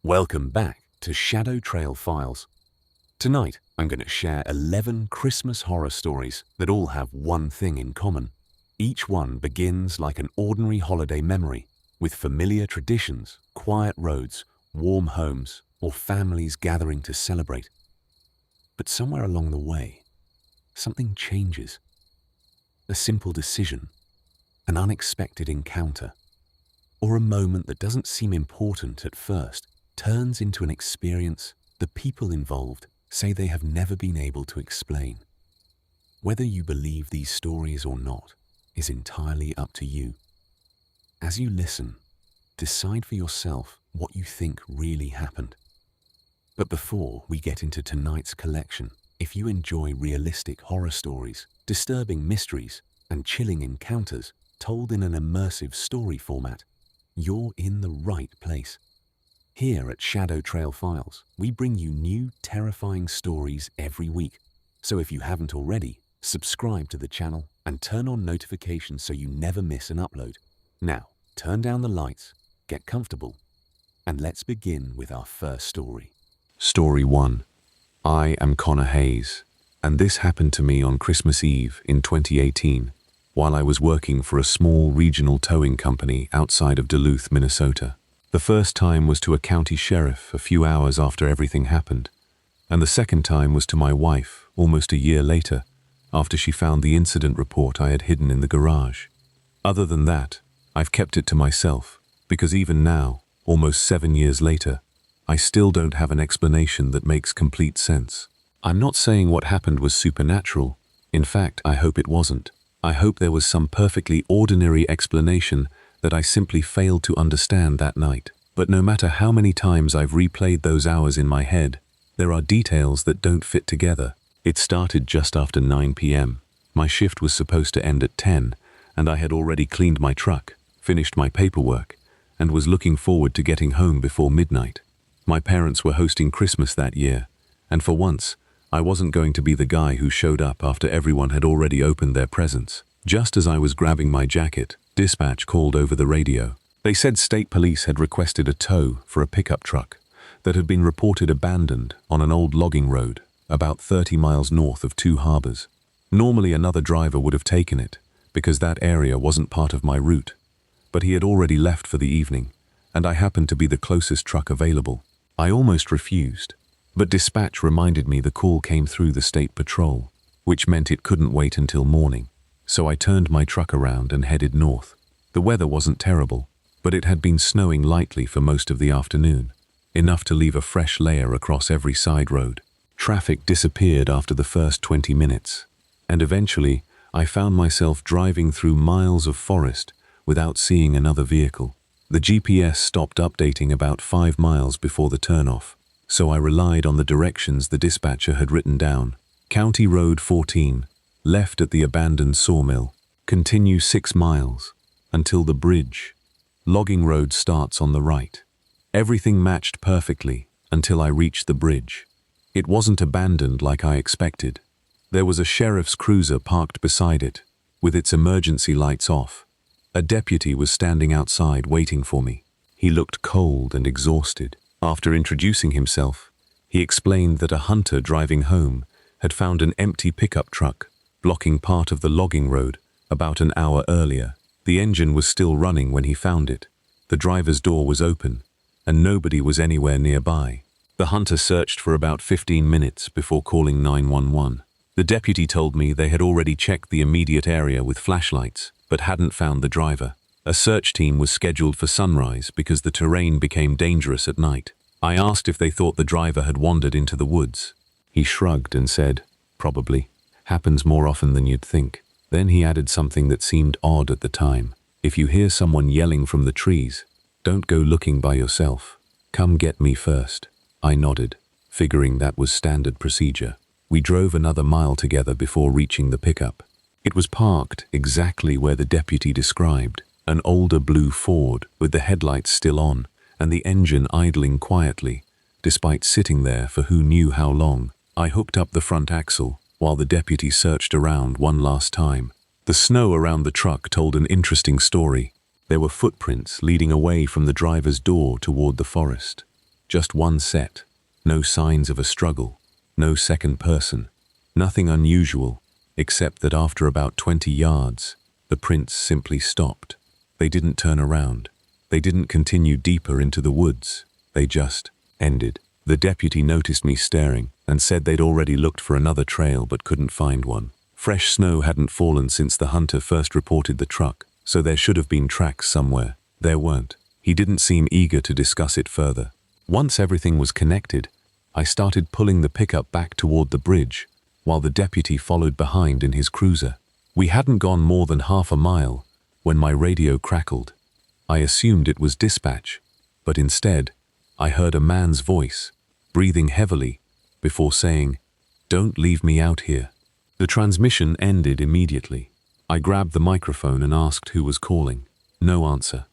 Welcome back to Shadow Trail Files. Tonight, I'm going to share 11 Christmas horror stories that all have one thing in common. Each one begins like an ordinary holiday memory, with familiar traditions, quiet roads, warm homes, or families gathering to celebrate. But somewhere along the way, something changes. A simple decision, an unexpected encounter, or a moment that doesn't seem important at first turns into an experience the people involved say they have never been able to explain. Whether you believe these stories or not is entirely up to you. As you listen, decide for yourself what you think really happened. But before we get into tonight's collection, if you enjoy realistic horror stories, disturbing mysteries, and chilling encounters told in an immersive story format, you're in the right place. Here at Shadow Trail Files, we bring you new, terrifying stories every week. So if you haven't already, subscribe to the channel and turn on notifications so you never miss an upload. Now, turn down the lights, get comfortable, and let's begin with our first story. Story 1. I am Connor Hayes, and this happened to me on Christmas Eve in 2018, while I was working for a small regional towing company outside of Duluth, Minnesota. The first time was to a county sheriff a few hours after everything happened, and the second time was to my wife almost a year later, after she found the incident report I had hidden in the garage. Other than that, I've kept it to myself, because even now, almost 7 years later, I still don't have an explanation that makes complete sense. I'm not saying what happened was supernatural. In fact, I hope it wasn't. I hope there was some perfectly ordinary explanation that I simply failed to understand that night. But no matter how many times I've replayed those hours in my head, there are details that don't fit together. It started just after 9 p.m. My shift was supposed to end at 10, and I had already cleaned my truck, finished my paperwork, and was looking forward to getting home before midnight. My parents were hosting Christmas that year, and for once, I wasn't going to be the guy who showed up after everyone had already opened their presents. Just as I was grabbing my jacket, dispatch called over the radio. They said state police had requested a tow for a pickup truck that had been reported abandoned on an old logging road about 30 miles north of Two Harbors. Normally another driver would have taken it because that area wasn't part of my route, but he had already left for the evening, and I happened to be the closest truck available. I almost refused, but dispatch reminded me the call came through the state patrol, which meant it couldn't wait until morning. So I turned my truck around and headed north. The weather wasn't terrible, but it had been snowing lightly for most of the afternoon, enough to leave a fresh layer across every side road. Traffic disappeared after the first 20 minutes, and eventually I found myself driving through miles of forest without seeing another vehicle. The GPS stopped updating about 5 miles before the turnoff, so I relied on the directions the dispatcher had written down. County Road 14. Left at the abandoned sawmill. Continue 6 miles until the bridge. Logging road starts on the right. Everything matched perfectly until I reached the bridge. It wasn't abandoned like I expected. There was a sheriff's cruiser parked beside it, with its emergency lights off. A deputy was standing outside waiting for me. He looked cold and exhausted. After introducing himself, he explained that a hunter driving home had found an empty pickup truck blocking part of the logging road about an hour earlier. The engine was still running when he found it. The driver's door was open, and nobody was anywhere nearby. The hunter searched for about 15 minutes before calling 911. The deputy told me they had already checked the immediate area with flashlights, but hadn't found the driver. A search team was scheduled for sunrise because the terrain became dangerous at night. I asked if they thought the driver had wandered into the woods. He shrugged and said, "Probably. Happens more often than you'd think." Then he added something that seemed odd at the time. "If you hear someone yelling from the trees, don't go looking by yourself. Come get me first." I nodded, figuring that was standard procedure. We drove another mile together before reaching the pickup. It was parked exactly where the deputy described, an older blue Ford with the headlights still on and the engine idling quietly, despite sitting there for who knew how long. I hooked up the front axle while the deputy searched around one last time. The snow around the truck told an interesting story. There were footprints leading away from the driver's door toward the forest. Just one set. No signs of a struggle. No second person. Nothing unusual, except that after about 20 yards, the prints simply stopped. They didn't turn around. They didn't continue deeper into the woods. They just ended. The deputy noticed me staring and said they'd already looked for another trail but couldn't find one. Fresh snow hadn't fallen since the hunter first reported the truck, so there should have been tracks somewhere. There weren't. He didn't seem eager to discuss it further. Once everything was connected, I started pulling the pickup back toward the bridge, while the deputy followed behind in his cruiser. We hadn't gone more than half a mile when my radio crackled. I assumed it was dispatch, but instead, I heard a man's voice, breathing heavily, before saying, "Don't leave me out here." The transmission ended immediately. I grabbed the microphone and asked who was calling. No answer.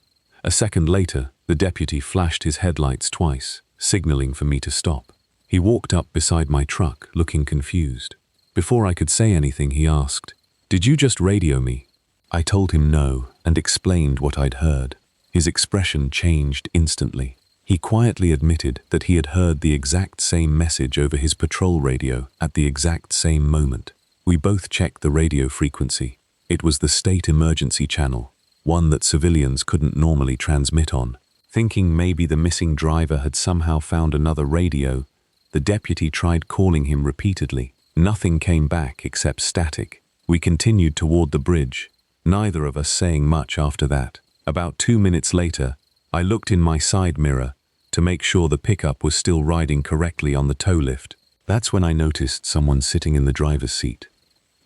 A second later, the deputy flashed his headlights twice, signaling for me to stop. He walked up beside my truck, looking confused. Before I could say anything, he asked, "Did you just radio me?" I told him no and explained what I'd heard. His expression changed instantly. He quietly admitted that he had heard the exact same message over his patrol radio at the exact same moment. We both checked the radio frequency. It was the state emergency channel, one that civilians couldn't normally transmit on. Thinking maybe the missing driver had somehow found another radio, the deputy tried calling him repeatedly. Nothing came back except static. We continued toward the bridge, neither of us saying much after that. About 2 minutes later, I looked in my side mirror to make sure the pickup was still riding correctly on the tow lift. That's when I noticed someone sitting in the driver's seat.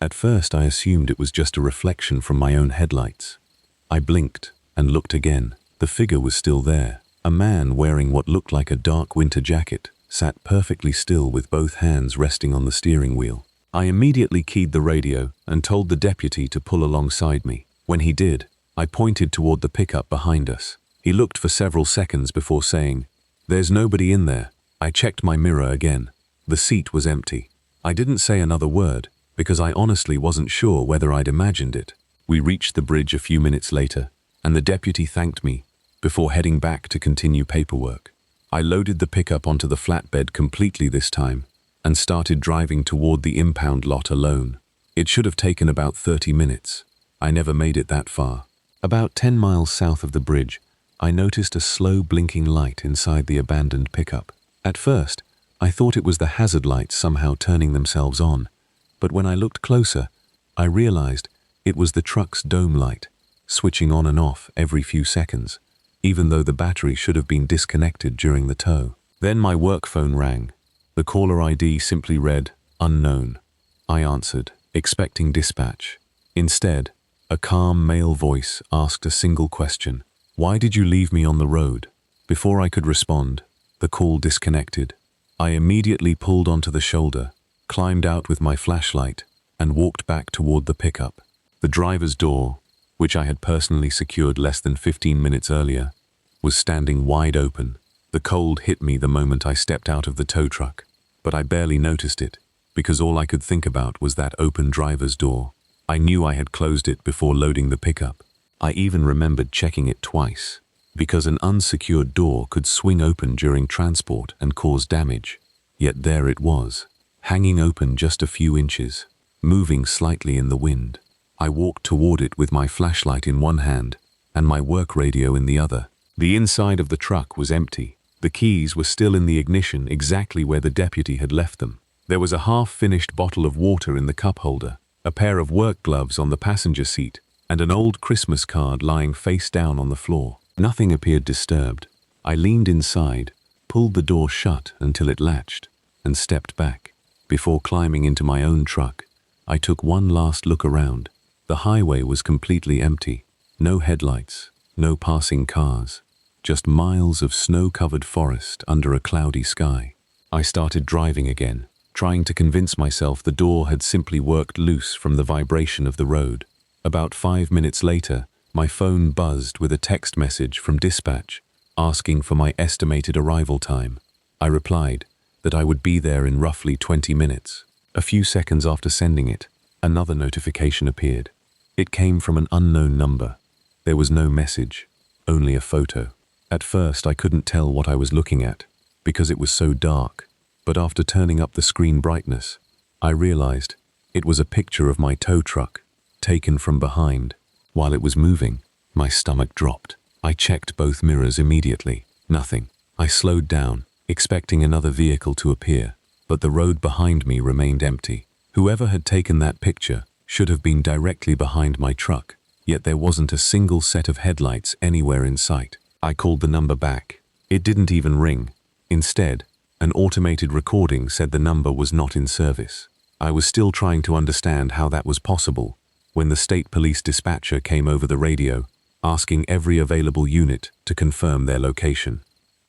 At first, I assumed it was just a reflection from my own headlights. I blinked and looked again. The figure was still there. A man wearing what looked like a dark winter jacket sat perfectly still with both hands resting on the steering wheel. I immediately keyed the radio and told the deputy to pull alongside me. When he did, I pointed toward the pickup behind us. He looked for several seconds before saying, "There's nobody in there." I checked my mirror again. The seat was empty. I didn't say another word because I honestly wasn't sure whether I'd imagined it. We reached the bridge a few minutes later, and the deputy thanked me before heading back to continue paperwork. I loaded the pickup onto the flatbed completely this time and started driving toward the impound lot alone. It should have taken about 30 minutes. I never made it that far. About 10 miles south of the bridge, I noticed a slow blinking light inside the abandoned pickup. At first, I thought it was the hazard lights somehow turning themselves on, but when I looked closer, I realized it was the truck's dome light, switching on and off every few seconds, even though the battery should have been disconnected during the tow. Then my work phone rang. The caller ID simply read, "Unknown." I answered, expecting dispatch. Instead, a calm male voice asked a single question. "Why did you leave me on the road?" Before I could respond, the call disconnected. I immediately pulled onto the shoulder, climbed out with my flashlight, and walked back toward the pickup. The driver's door, which I had personally secured less than 15 minutes earlier, was standing wide open. The cold hit me the moment I stepped out of the tow truck, but I barely noticed it, because all I could think about was that open driver's door. I knew I had closed it before loading the pickup. I even remembered checking it twice, because an unsecured door could swing open during transport and cause damage. Yet there it was, hanging open just a few inches, moving slightly in the wind. I walked toward it with my flashlight in one hand and my work radio in the other. The inside of the truck was empty. The keys were still in the ignition exactly where the deputy had left them. There was a half-finished bottle of water in the cup holder, a pair of work gloves on the passenger seat, and an old Christmas card lying face down on the floor. Nothing appeared disturbed. I leaned inside, pulled the door shut until it latched, and stepped back. Before climbing into my own truck, I took one last look around. The highway was completely empty. No headlights, no passing cars, just miles of snow-covered forest under a cloudy sky. I started driving again, trying to convince myself the door had simply worked loose from the vibration of the road. About 5 minutes later, my phone buzzed with a text message from dispatch, asking for my estimated arrival time. I replied that I would be there in roughly 20 minutes. A few seconds after sending it, another notification appeared. It came from an unknown number. There was no message, only a photo. At first, I couldn't tell what I was looking at. because it was so dark, but after turning up the screen brightness, I realized it was a picture of my tow truck, taken from behind. While it was moving, my stomach dropped. I checked both mirrors immediately. Nothing. I slowed down, expecting another vehicle to appear, but the road behind me remained empty. Whoever had taken that picture should have been directly behind my truck, yet there wasn't a single set of headlights anywhere in sight. I called the number back. It didn't even ring. Instead, an automated recording said the number was not in service. I was still trying to understand how that was possible when the state police dispatcher came over the radio, asking every available unit to confirm their location.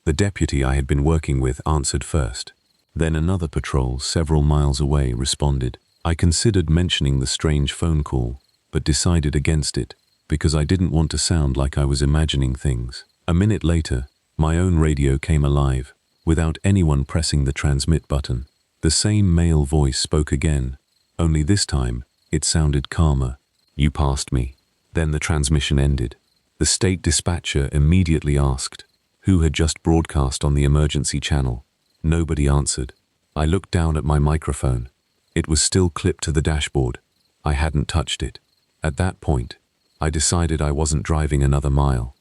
The deputy I had been working with answered first. Then another patrol several miles away responded. I considered mentioning the strange phone call, but decided against it because I didn't want to sound like I was imagining things. A minute later, my own radio came alive, without anyone pressing the transmit button. The same male voice spoke again, only this time it sounded calmer. "You passed me." Then the transmission ended. The state dispatcher immediately asked who had just broadcast on the emergency channel. Nobody answered. I looked down at my microphone. It was still clipped to the dashboard. I hadn't touched it. At that point, I decided I wasn't driving another mile.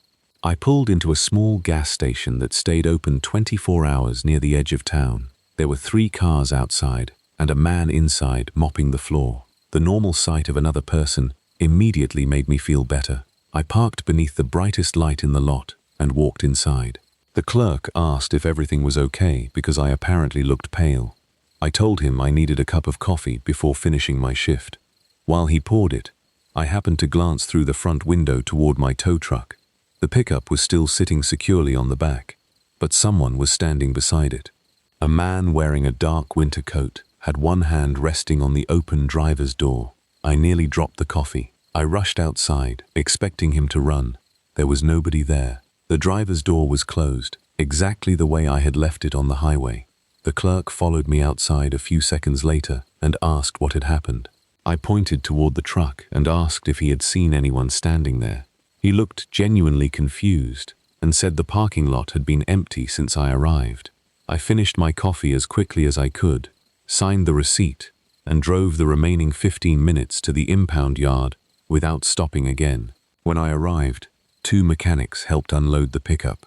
I pulled into a small gas station that stayed open 24 hours near the edge of town. There were 3 cars outside and a man inside mopping the floor. The normal sight of another person immediately made me feel better. I parked beneath the brightest light in the lot and walked inside. The clerk asked if everything was okay because I apparently looked pale. I told him I needed a cup of coffee before finishing my shift. While he poured it, I happened to glance through the front window toward my tow truck. The pickup was still sitting securely on the back, but someone was standing beside it. A man wearing a dark winter coat had one hand resting on the open driver's door. I nearly dropped the coffee. I rushed outside, expecting him to run. There was nobody there. The driver's door was closed, exactly the way I had left it on the highway. The clerk followed me outside a few seconds later and asked what had happened. I pointed toward the truck and asked if he had seen anyone standing there. He looked genuinely confused and said the parking lot had been empty since I arrived. I finished my coffee as quickly as I could, signed the receipt, and drove the remaining 15 minutes to the impound yard without stopping again. When I arrived, 2 mechanics helped unload the pickup.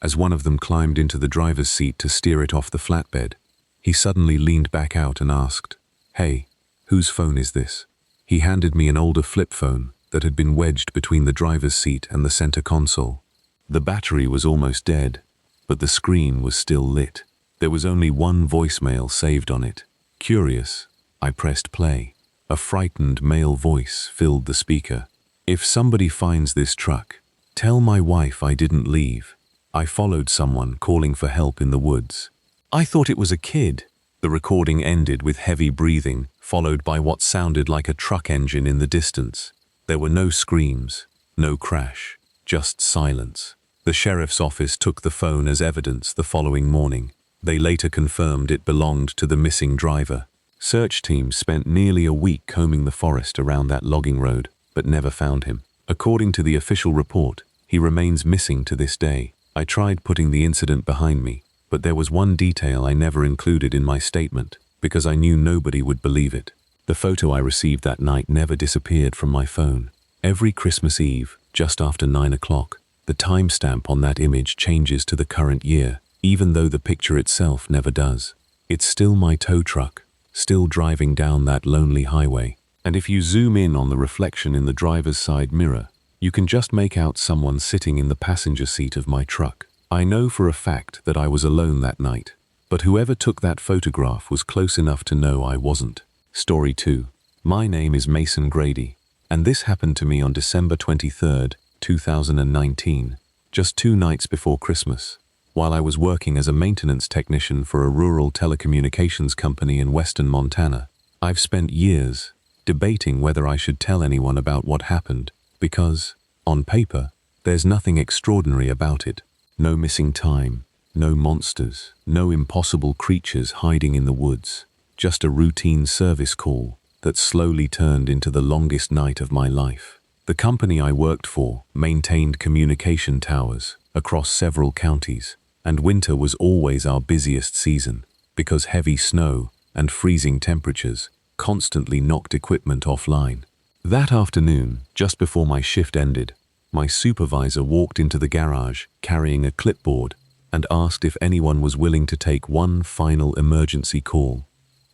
As one of them climbed into the driver's seat to steer it off the flatbed, he suddenly leaned back out and asked, "Hey, whose phone is this?" He handed me an older flip phone that had been wedged between the driver's seat and the center console. The battery was almost dead, but the screen was still lit. There was only one voicemail saved on it. Curious, I pressed play. A frightened male voice filled the speaker. "If somebody finds this truck, tell my wife I didn't leave. I followed someone calling for help in the woods." I thought it was a kid. The recording ended with heavy breathing, followed by what sounded like a truck engine in the distance. There were no screams, no crash, just silence. The sheriff's office took the phone as evidence the following morning. They later confirmed it belonged to the missing driver. Search teams spent nearly a week combing the forest around that logging road, but never found him. According to the official report, he remains missing to this day. I tried putting the incident behind me, but there was one detail I never included in my statement, because I knew nobody would believe it. The photo I received that night never disappeared from my phone. Every Christmas Eve, just after 9 o'clock, the timestamp on that image changes to the current year, even though the picture itself never does. It's still my tow truck, still driving down that lonely highway. And if you zoom in on the reflection in the driver's side mirror, you can just make out someone sitting in the passenger seat of my truck. I know for a fact that I was alone that night, but whoever took that photograph was close enough to know I wasn't. Story 2. My name is Mason Grady, and this happened to me on December 23rd, 2019, just 2 nights before Christmas, while I was working as a maintenance technician for a rural telecommunications company in western Montana. I've spent years debating whether I should tell anyone about what happened, because, on paper, there's nothing extraordinary about it. No missing time, no monsters, no impossible creatures hiding in the woods, just a routine service call that slowly turned into the longest night of my life. The company I worked for maintained communication towers across several counties, And winter was always our busiest season, because heavy snow and freezing temperatures constantly knocked equipment offline. That afternoon, just before my shift ended, my supervisor walked into the garage carrying a clipboard and asked if anyone was willing to take one final emergency call.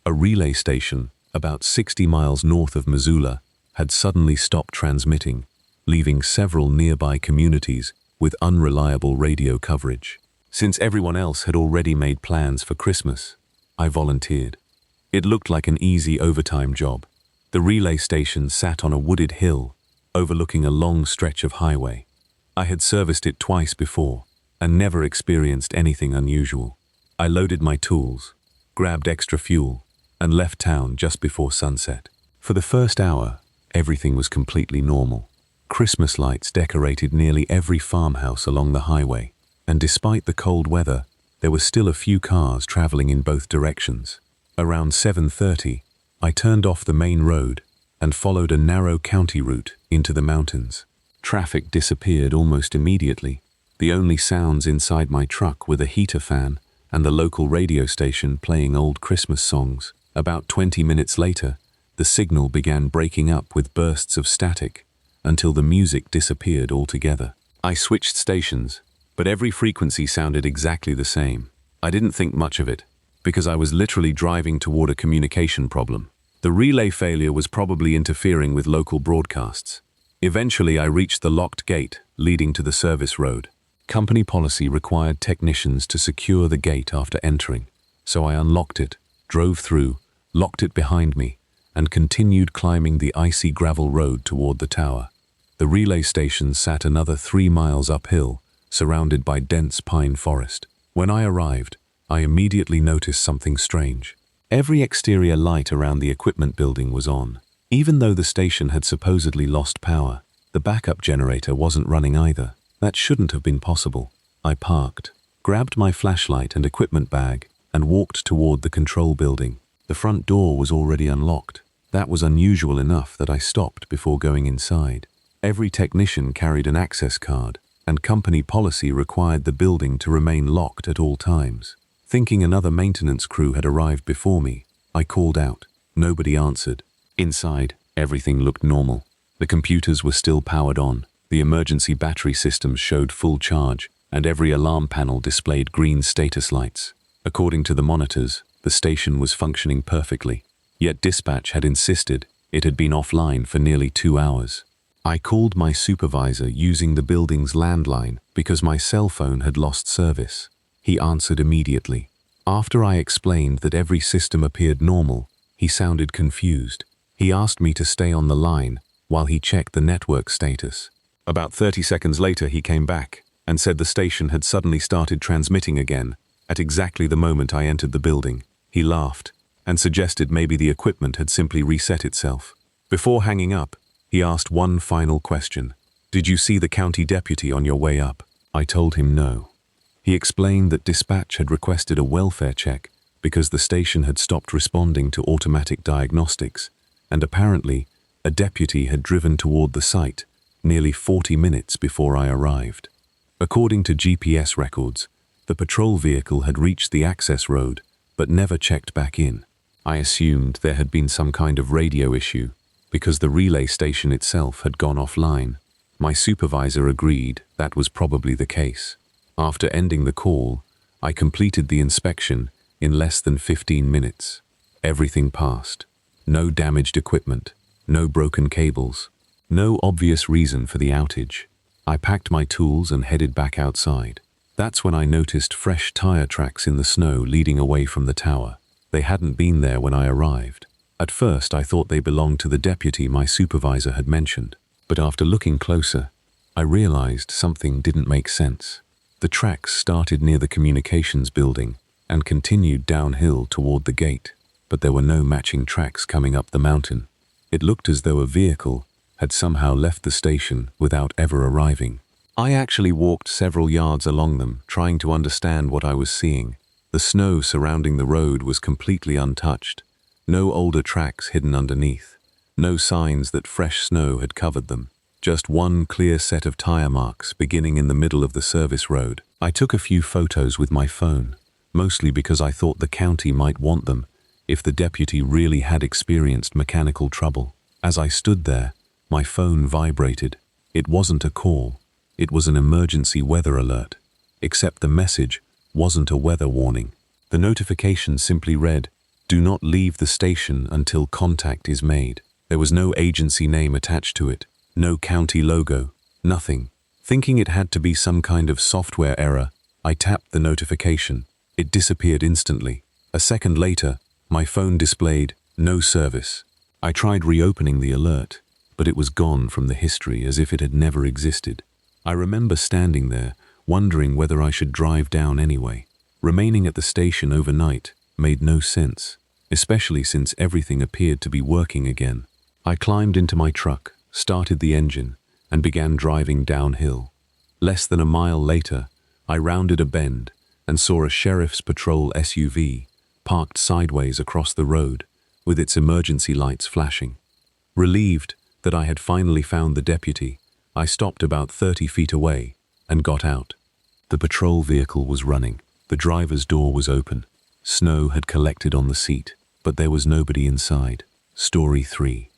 A relay station, about 60 miles north of Missoula, had suddenly stopped transmitting, leaving several nearby communities with unreliable radio coverage. Since everyone else had already made plans for Christmas, I volunteered. It looked like an easy overtime job. The relay station sat on a wooded hill, overlooking a long stretch of highway. I had serviced it twice before, and never experienced anything unusual. I loaded my tools, grabbed extra fuel, and left town just before sunset. For the first hour, everything was completely normal. Christmas lights decorated nearly every farmhouse along the highway, and despite the cold weather, there were still a few cars traveling in both directions. Around 7:30, I turned off the main road and followed a narrow county route into the mountains. Traffic disappeared almost immediately. The only sounds inside my truck were the heater fan and the local radio station playing old Christmas songs. About 20 minutes later, the signal began breaking up with bursts of static until the music disappeared altogether. I switched stations, but every frequency sounded exactly the same. I didn't think much of it, because I was literally driving toward a communication problem. The relay failure was probably interfering with local broadcasts. Eventually, I reached the locked gate leading to the service road. Company policy required technicians to secure the gate after entering, so I unlocked it, drove through, locked it behind me, and continued climbing the icy gravel road toward the tower. The relay station sat another 3 miles uphill, surrounded by dense pine forest. When I arrived, I immediately noticed something strange. Every exterior light around the equipment building was on. Even though the station had supposedly lost power, the backup generator wasn't running either. That shouldn't have been possible. I parked, grabbed my flashlight and equipment bag, and walked toward the control building. The front door was already unlocked. That was unusual enough that I stopped before going inside. Every technician carried an access card, and company policy required the building to remain locked at all times. Thinking another maintenance crew had arrived before me, I called out. Nobody answered. Inside, everything looked normal. The computers were still powered on, the emergency battery systems showed full charge, and every alarm panel displayed green status lights. According to the monitors, the station was functioning perfectly, yet dispatch had insisted it had been offline for nearly 2 hours. I called my supervisor using the building's landline because my cell phone had lost service. He answered immediately. After I explained that every system appeared normal, he sounded confused. He asked me to stay on the line while he checked the network status. About 30 seconds later, he came back and said the station had suddenly started transmitting again at exactly the moment I entered the building. He laughed and suggested maybe the equipment had simply reset itself. Before hanging up, he asked one final question. "Did you see the county deputy on your way up?" I told him no. He explained that dispatch had requested a welfare check because the station had stopped responding to automatic diagnostics, and apparently a deputy had driven toward the site nearly 40 minutes before I arrived. According to GPS records, the patrol vehicle had reached the access road but never checked back in. I assumed there had been some kind of radio issue because the relay station itself had gone offline. My supervisor agreed that was probably the case. After ending the call, I completed the inspection in less than 15 minutes. Everything passed. No damaged equipment, no broken cables, no obvious reason for the outage. I packed my tools and headed back outside. That's when I noticed fresh tire tracks in the snow leading away from the tower. They hadn't been there when I arrived. At first, I thought they belonged to the deputy my supervisor had mentioned, but after looking closer, I realized something didn't make sense. The tracks started near the communications building and continued downhill toward the gate, but there were no matching tracks coming up the mountain. It looked as though a vehicle had somehow left the station without ever arriving. I actually walked several yards along them, trying to understand what I was seeing. The snow surrounding the road was completely untouched. No older tracks hidden underneath. No signs that fresh snow had covered them. Just one clear set of tire marks beginning in the middle of the service road. I took a few photos with my phone, mostly because I thought the county might want them if the deputy really had experienced mechanical trouble. As I stood there, my phone vibrated. It wasn't a call, it was an emergency weather alert, except the message wasn't a weather warning. The notification simply read, "Do not leave the station until contact is made." There was no agency name attached to it, no county logo, nothing. Thinking it had to be some kind of software error, I tapped the notification. It disappeared instantly. A second later, my phone displayed, "No service." I tried reopening the alert, but it was gone from the history as if it had never existed. I remember standing there, wondering whether I should drive down anyway. Remaining at the station overnight made no sense, especially since everything appeared to be working again. I climbed into my truck, started the engine, and began driving downhill. Less than a mile later, I rounded a bend and saw a sheriff's patrol SUV parked sideways across the road, with its emergency lights flashing. Relieved that I had finally found the deputy, I stopped about 30 feet away and got out. The patrol vehicle was running. The driver's door was open. Snow had collected on the seat, but there was nobody inside. Story 3.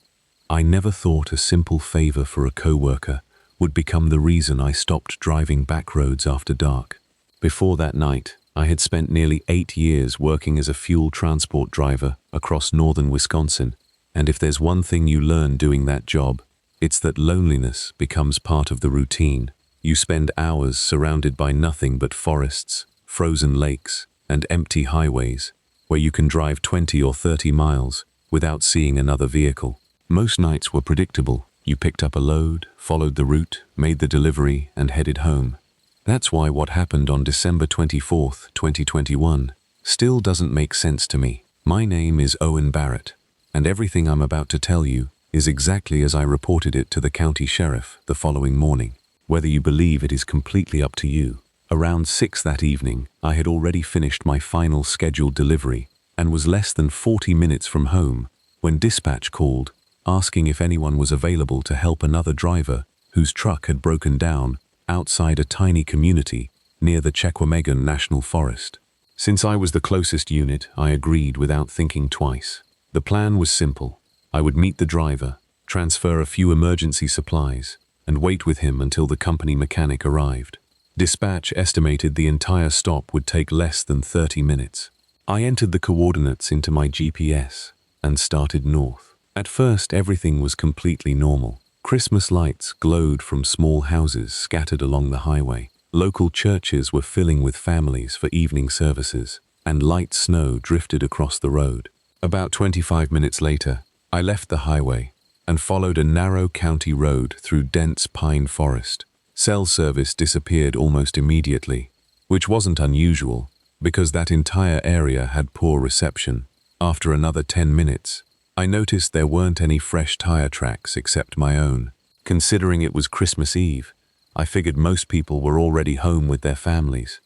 I never thought a simple favor for a coworker would become the reason I stopped driving back roads after dark. Before that night, I had spent nearly 8 years working as a fuel transport driver across northern Wisconsin, and if there's one thing you learn doing that job, it's that loneliness becomes part of the routine. You spend hours surrounded by nothing but forests, frozen lakes, and empty highways, where you can drive 20 or 30 miles without seeing another vehicle. Most nights were predictable. You picked up a load, followed the route, made the delivery, and headed home. That's why what happened on December 24th, 2021, still doesn't make sense to me. My name is Owen Barrett, and everything I'm about to tell you is exactly as I reported it to the county sheriff the following morning. Whether you believe it is completely up to you. Around 6 that evening, I had already finished my final scheduled delivery and was less than 40 minutes from home when dispatch called, asking if anyone was available to help another driver whose truck had broken down outside a tiny community near the Chequamegon National Forest. Since I was the closest unit, I agreed without thinking twice. The plan was simple. I would meet the driver, transfer a few emergency supplies, and wait with him until the company mechanic arrived. Dispatch estimated the entire stop would take less than 30 minutes. I entered the coordinates into my GPS and started north. At first, everything was completely normal. Christmas lights glowed from small houses scattered along the highway. Local churches were filling with families for evening services, and light snow drifted across the road. About 25 minutes later, I left the highway and followed a narrow county road through dense pine forest. Cell service disappeared almost immediately, which wasn't unusual because that entire area had poor reception. After another 10 minutes, I noticed there weren't any fresh tire tracks except my own. Considering it was Christmas Eve, I figured most people were already home with their families.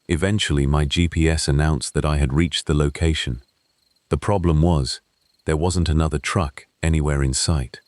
Eventually, my GPS announced that I had reached the location. The problem was, there wasn't another truck anywhere in sight.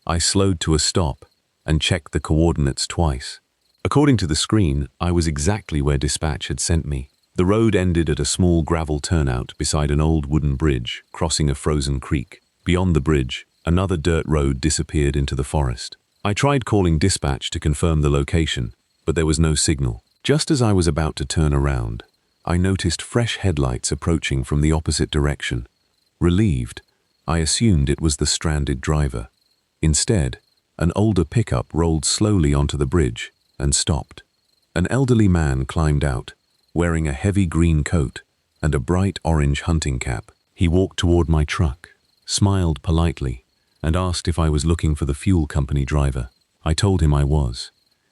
I slowed to a stop and checked the coordinates twice. According to the screen, I was exactly where dispatch had sent me. The road ended at a small gravel turnout beside an old wooden bridge crossing a frozen creek. Beyond the bridge, another dirt road disappeared into the forest. I tried calling dispatch to confirm the location, but there was no signal. Just as I was about to turn around, I noticed fresh headlights approaching from the opposite direction. Relieved, I assumed it was the stranded driver. Instead, an older pickup rolled slowly onto the bridge and stopped. An elderly man climbed out, wearing a heavy green coat and a bright orange hunting cap. He walked toward my truck, smiled politely, and asked if I was looking for the fuel company driver. I told him I was.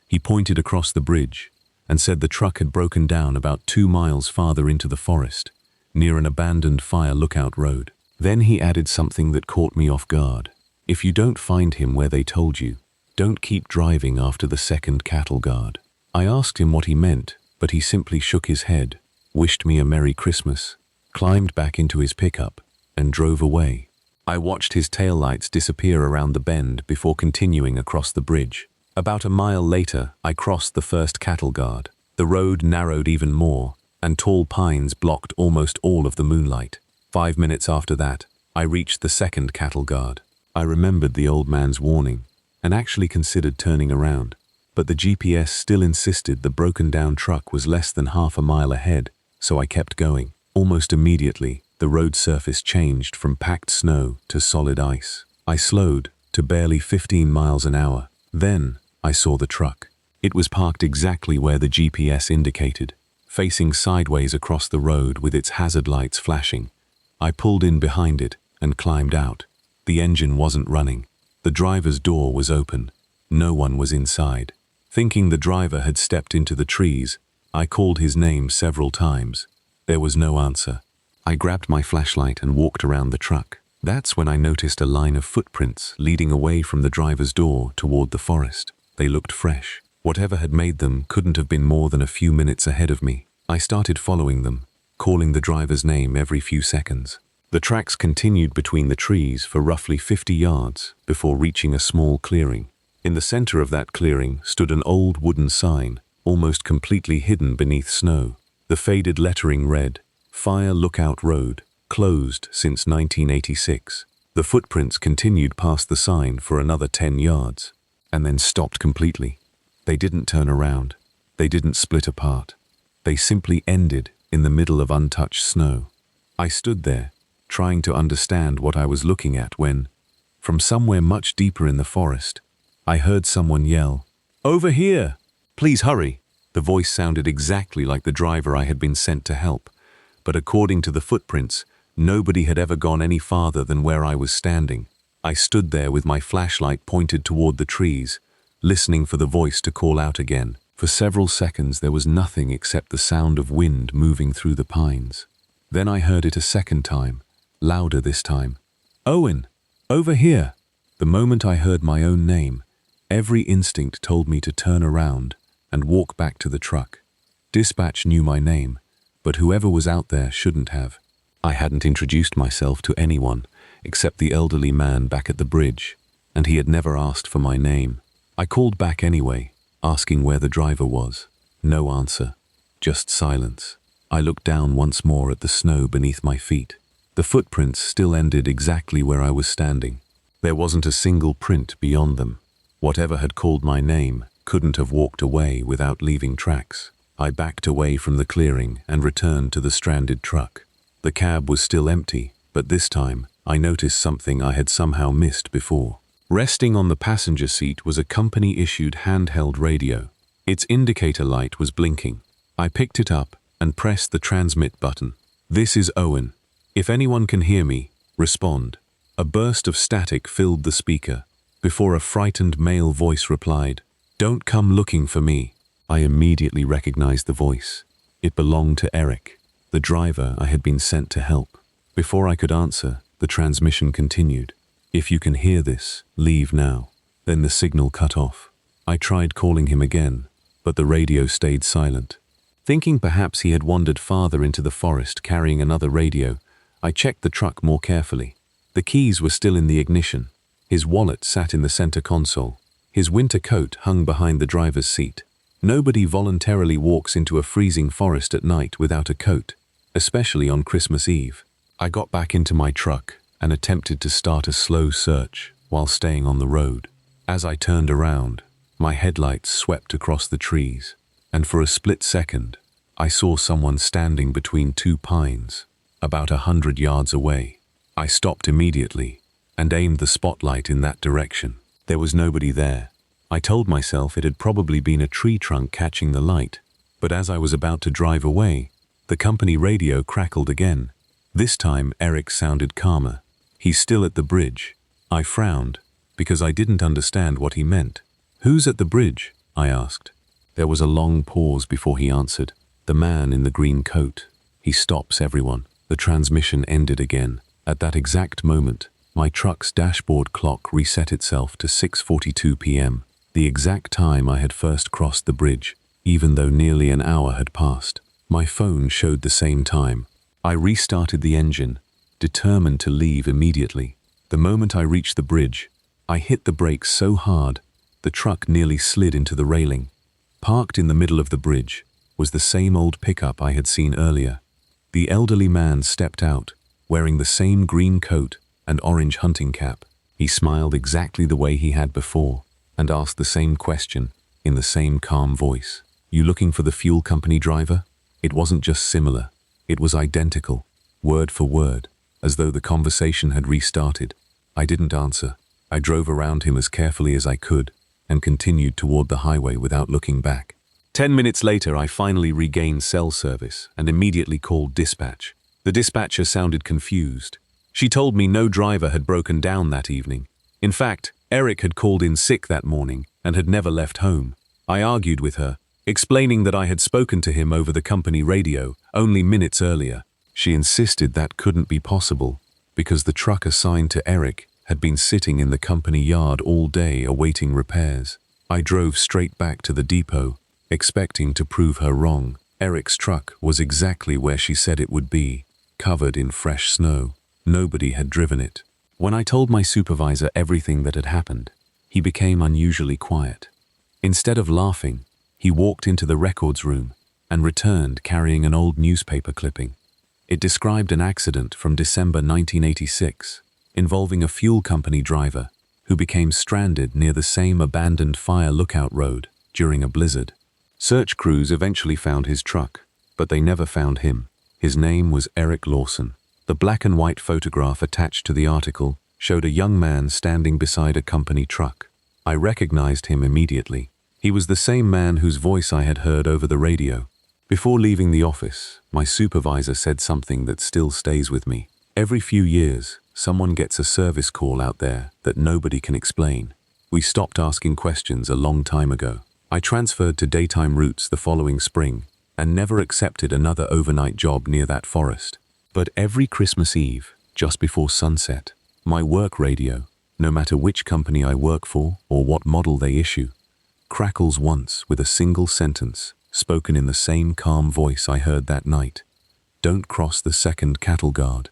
He pointed across the bridge and said the truck had broken down about 2 miles farther into the forest, near an abandoned fire lookout road. Then he added something that caught me off guard. If you don't find him where they told you, don't keep driving after the second cattle guard. I asked him what he meant, but he simply shook his head, wished me a Merry Christmas, climbed back into his pickup, and drove away. I watched his taillights disappear around the bend before continuing across the bridge. About a mile later, I crossed the first cattle guard. The road narrowed even more, and tall pines blocked almost all of the moonlight. 5 minutes after that, I reached the second cattle guard. I remembered the old man's warning, and actually considered turning around. But the GPS still insisted the broken-down truck was less than half a mile ahead, so I kept going. Almost immediately, the road surface changed from packed snow to solid ice. I slowed to barely 15 miles an hour. Then, I saw the truck. It was parked exactly where the GPS indicated, facing sideways across the road with its hazard lights flashing. I pulled in behind it and climbed out. The engine wasn't running. The driver's door was open. No one was inside. Thinking the driver had stepped into the trees, I called his name several times. There was no answer. I grabbed my flashlight and walked around the truck. That's when I noticed a line of footprints leading away from the driver's door toward the forest. They looked fresh. Whatever had made them couldn't have been more than a few minutes ahead of me. I started following them, calling the driver's name every few seconds. The tracks continued between the trees for roughly 50 yards before reaching a small clearing. In the center of that clearing stood an old wooden sign, almost completely hidden beneath snow. The faded lettering read, "Fire Lookout Road, closed since 1986. The footprints continued past the sign for another 10 yards, and then stopped completely. They didn't turn around. They didn't split apart. They simply ended in the middle of untouched snow. I stood there, trying to understand what I was looking at when, from somewhere much deeper in the forest, I heard someone yell, "Over here! Please hurry!" The voice sounded exactly like the driver I had been sent to help, but according to the footprints, nobody had ever gone any farther than where I was standing. I stood there with my flashlight pointed toward the trees, listening for the voice to call out again. For several seconds there was nothing except the sound of wind moving through the pines. Then I heard it a second time, louder this time. "Owen! Over here!" The moment I heard my own name, every instinct told me to turn around and walk back to the truck. Dispatch knew my name, but whoever was out there shouldn't have. I hadn't introduced myself to anyone except the elderly man back at the bridge, and he had never asked for my name. I called back anyway, asking where the driver was. No answer, just silence. I looked down once more at the snow beneath my feet. The footprints still ended exactly where I was standing. There wasn't a single print beyond them. Whatever had called my name couldn't have walked away without leaving tracks. I backed away from the clearing and returned to the stranded truck. The cab was still empty, but this time I noticed something I had somehow missed before. Resting on the passenger seat was a company-issued handheld radio. Its indicator light was blinking. I picked it up and pressed the transmit button. "This is Owen. If anyone can hear me, respond." A burst of static filled the speaker, before a frightened male voice replied, "Don't come looking for me." I immediately recognized the voice. It belonged to Eric, the driver I had been sent to help. Before I could answer, the transmission continued. "If you can hear this, leave now." Then the signal cut off. I tried calling him again, but the radio stayed silent. Thinking perhaps he had wandered farther into the forest carrying another radio, I checked the truck more carefully. The keys were still in the ignition. His wallet sat in the center console. His winter coat hung behind the driver's seat. Nobody voluntarily walks into a freezing forest at night without a coat, especially on Christmas Eve. I got back into my truck and attempted to start a slow search while staying on the road. As I turned around, my headlights swept across the trees, and for a split second, I saw someone standing between two pines, about 100 yards away. I stopped immediately and aimed the spotlight in that direction. There was nobody there. I told myself it had probably been a tree trunk catching the light, but as I was about to drive away, the company radio crackled again. This time Eric sounded calmer. "He's still at the bridge." I frowned, because I didn't understand what he meant. "Who's at the bridge?" I asked. There was a long pause before he answered. "The man in the green coat. He stops everyone." The transmission ended again. At that exact moment, my truck's dashboard clock reset itself to 6:42 p.m., the exact time I had first crossed the bridge, even though nearly an hour had passed. My phone showed the same time. I restarted the engine, determined to leave immediately. The moment I reached the bridge, I hit the brakes so hard, the truck nearly slid into the railing. Parked in the middle of the bridge was the same old pickup I had seen earlier. The elderly man stepped out, wearing the same green coat and orange hunting cap. He smiled exactly the way he had before and asked the same question in the same calm voice. "You looking for the fuel company driver?" It wasn't just similar, it was identical, word for word, as though the conversation had restarted. I didn't answer. I drove around him as carefully as I could and continued toward the highway without looking back. 10 minutes later, I finally regained cell service and immediately called dispatch. The dispatcher sounded confused. She told me no driver had broken down that evening. In fact, Eric had called in sick that morning and had never left home. I argued with her, explaining that I had spoken to him over the company radio only minutes earlier. She insisted that couldn't be possible because the truck assigned to Eric had been sitting in the company yard all day awaiting repairs. I drove straight back to the depot, expecting to prove her wrong. Eric's truck was exactly where she said it would be, covered in fresh snow. Nobody had driven it. When I told my supervisor everything that had happened, he became unusually quiet. Instead of laughing, he walked into the records room and returned carrying an old newspaper clipping. It described an accident from December 1986 involving a fuel company driver who became stranded near the same abandoned fire lookout road during a blizzard. Search crews eventually found his truck, but they never found him. His name was Eric Lawson. The black and white photograph attached to the article showed a young man standing beside a company truck. I recognized him immediately. He was the same man whose voice I had heard over the radio. Before leaving the office, my supervisor said something that still stays with me. Every few years, someone gets a service call out there that nobody can explain. We stopped asking questions a long time ago. I transferred to daytime routes the following spring and never accepted another overnight job near that forest. But every Christmas Eve, just before sunset, my work radio, no matter which company I work for or what model they issue, crackles once with a single sentence spoken in the same calm voice I heard that night. "Don't cross the second cattle guard."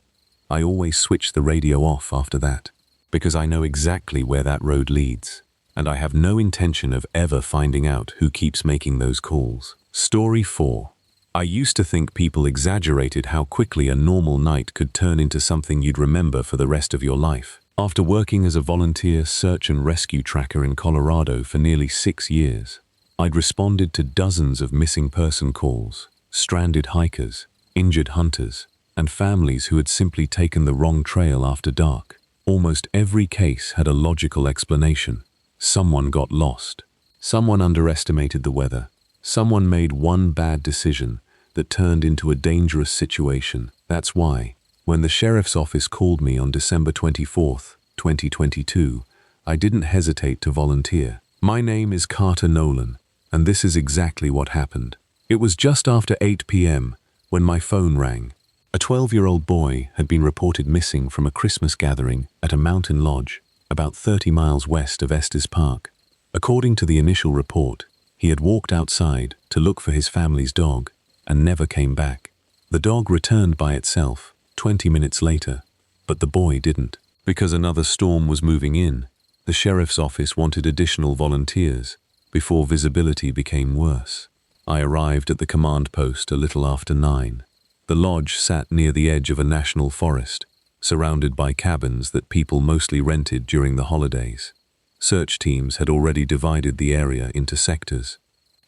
I always switch the radio off after that, because I know exactly where that road leads, and I have no intention of ever finding out who keeps making those calls. Story 4. I used to think people exaggerated how quickly a normal night could turn into something you'd remember for the rest of your life. After working as a volunteer search and rescue tracker in Colorado for nearly 6 years, I'd responded to dozens of missing person calls, stranded hikers, injured hunters, and families who had simply taken the wrong trail after dark. Almost every case had a logical explanation. Someone got lost. Someone underestimated the weather. Someone made one bad decision that turned into a dangerous situation. That's why, when the sheriff's office called me on December 24th, 2022, I didn't hesitate to volunteer. My name is Carter Nolan, and this is exactly what happened. It was just after 8 p.m. when my phone rang. A 12-year-old boy had been reported missing from a Christmas gathering at a mountain lodge about 30 miles west of Estes Park. According to the initial report, he had walked outside to look for his family's dog and never came back. The dog returned by itself 20 minutes later, but the boy didn't. Because another storm was moving in, the sheriff's office wanted additional volunteers before visibility became worse. I arrived at the command post a little after 9. The lodge sat near the edge of a national forest, surrounded by cabins that people mostly rented during the holidays. Search teams had already divided the area into sectors.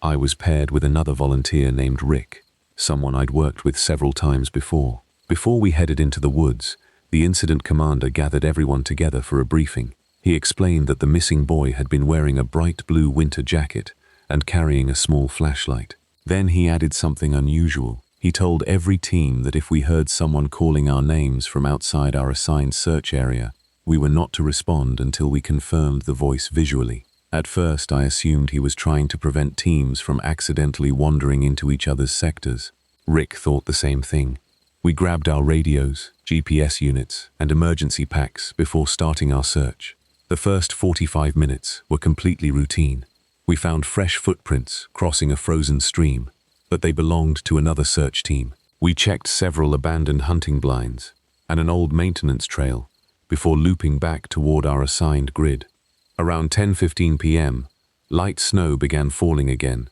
I was paired with another volunteer named Rick, someone I'd worked with several times before. Before we headed into the woods, the incident commander gathered everyone together for a briefing. He explained that the missing boy had been wearing a bright blue winter jacket and carrying a small flashlight. Then he added something unusual. He told every team that if we heard someone calling our names from outside our assigned search area, we were not to respond until we confirmed the voice visually. At first, I assumed he was trying to prevent teams from accidentally wandering into each other's sectors. Rick thought the same thing. We grabbed our radios, GPS units, and emergency packs before starting our search. The first 45 minutes were completely routine. We found fresh footprints crossing a frozen stream, but they belonged to another search team. We checked several abandoned hunting blinds and an old maintenance trail before looping back toward our assigned grid. Around 10:15 p.m., light snow began falling again.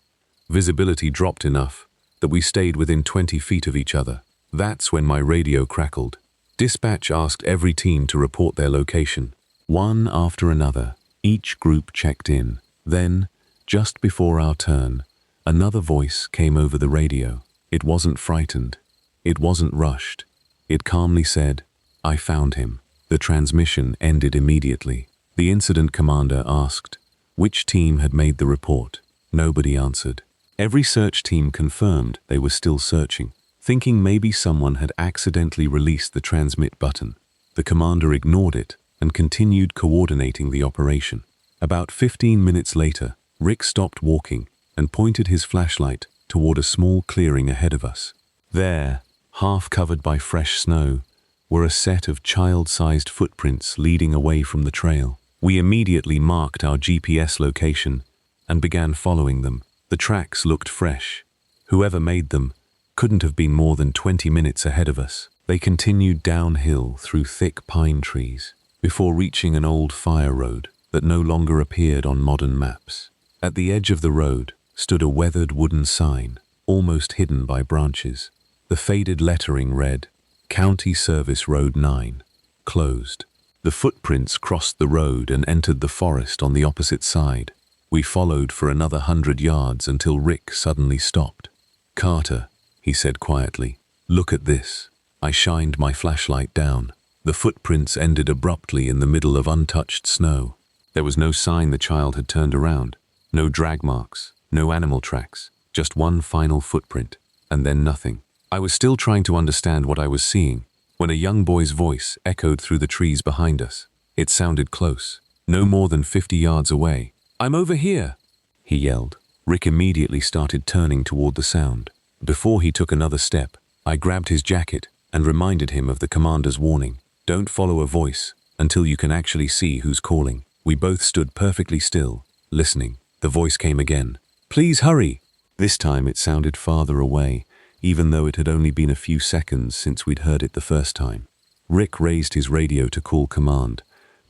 Visibility dropped enough that we stayed within 20 feet of each other. That's when my radio crackled. Dispatch asked every team to report their location. One after another, each group checked in. Then, just before our turn, another voice came over the radio. It wasn't frightened. It wasn't rushed. It calmly said, "I found him." The transmission ended immediately. The incident commander asked which team had made the report. Nobody answered. Every search team confirmed they were still searching, thinking maybe someone had accidentally released the transmit button. The commander ignored it and continued coordinating the operation. About 15 minutes later, Rick stopped walking and pointed his flashlight toward a small clearing ahead of us. There, half covered by fresh snow, were a set of child-sized footprints leading away from the trail. We immediately marked our GPS location and began following them. The tracks looked fresh. Whoever made them couldn't have been more than 20 minutes ahead of us. They continued downhill through thick pine trees before reaching an old fire road that no longer appeared on modern maps. At the edge of the road stood a weathered wooden sign, almost hidden by branches. The faded lettering read, "County Service Road 9, closed." The footprints crossed the road and entered the forest on the opposite side. We followed for another 100 yards until Rick suddenly stopped. "Carter," he said quietly, "look at this." I shined my flashlight down. The footprints ended abruptly in the middle of untouched snow. There was no sign the child had turned around. No drag marks, no animal tracks, just one final footprint, and then nothing. I was still trying to understand what I was seeing when a young boy's voice echoed through the trees behind us. It sounded close, no more than 50 yards away. "I'm over here," he yelled. Rick immediately started turning toward the sound. Before he took another step, I grabbed his jacket and reminded him of the commander's warning. Don't follow a voice until you can actually see who's calling. We both stood perfectly still, listening. The voice came again. "Please hurry." This time it sounded farther away, even though it had only been a few seconds since we'd heard it the first time. Rick raised his radio to call command,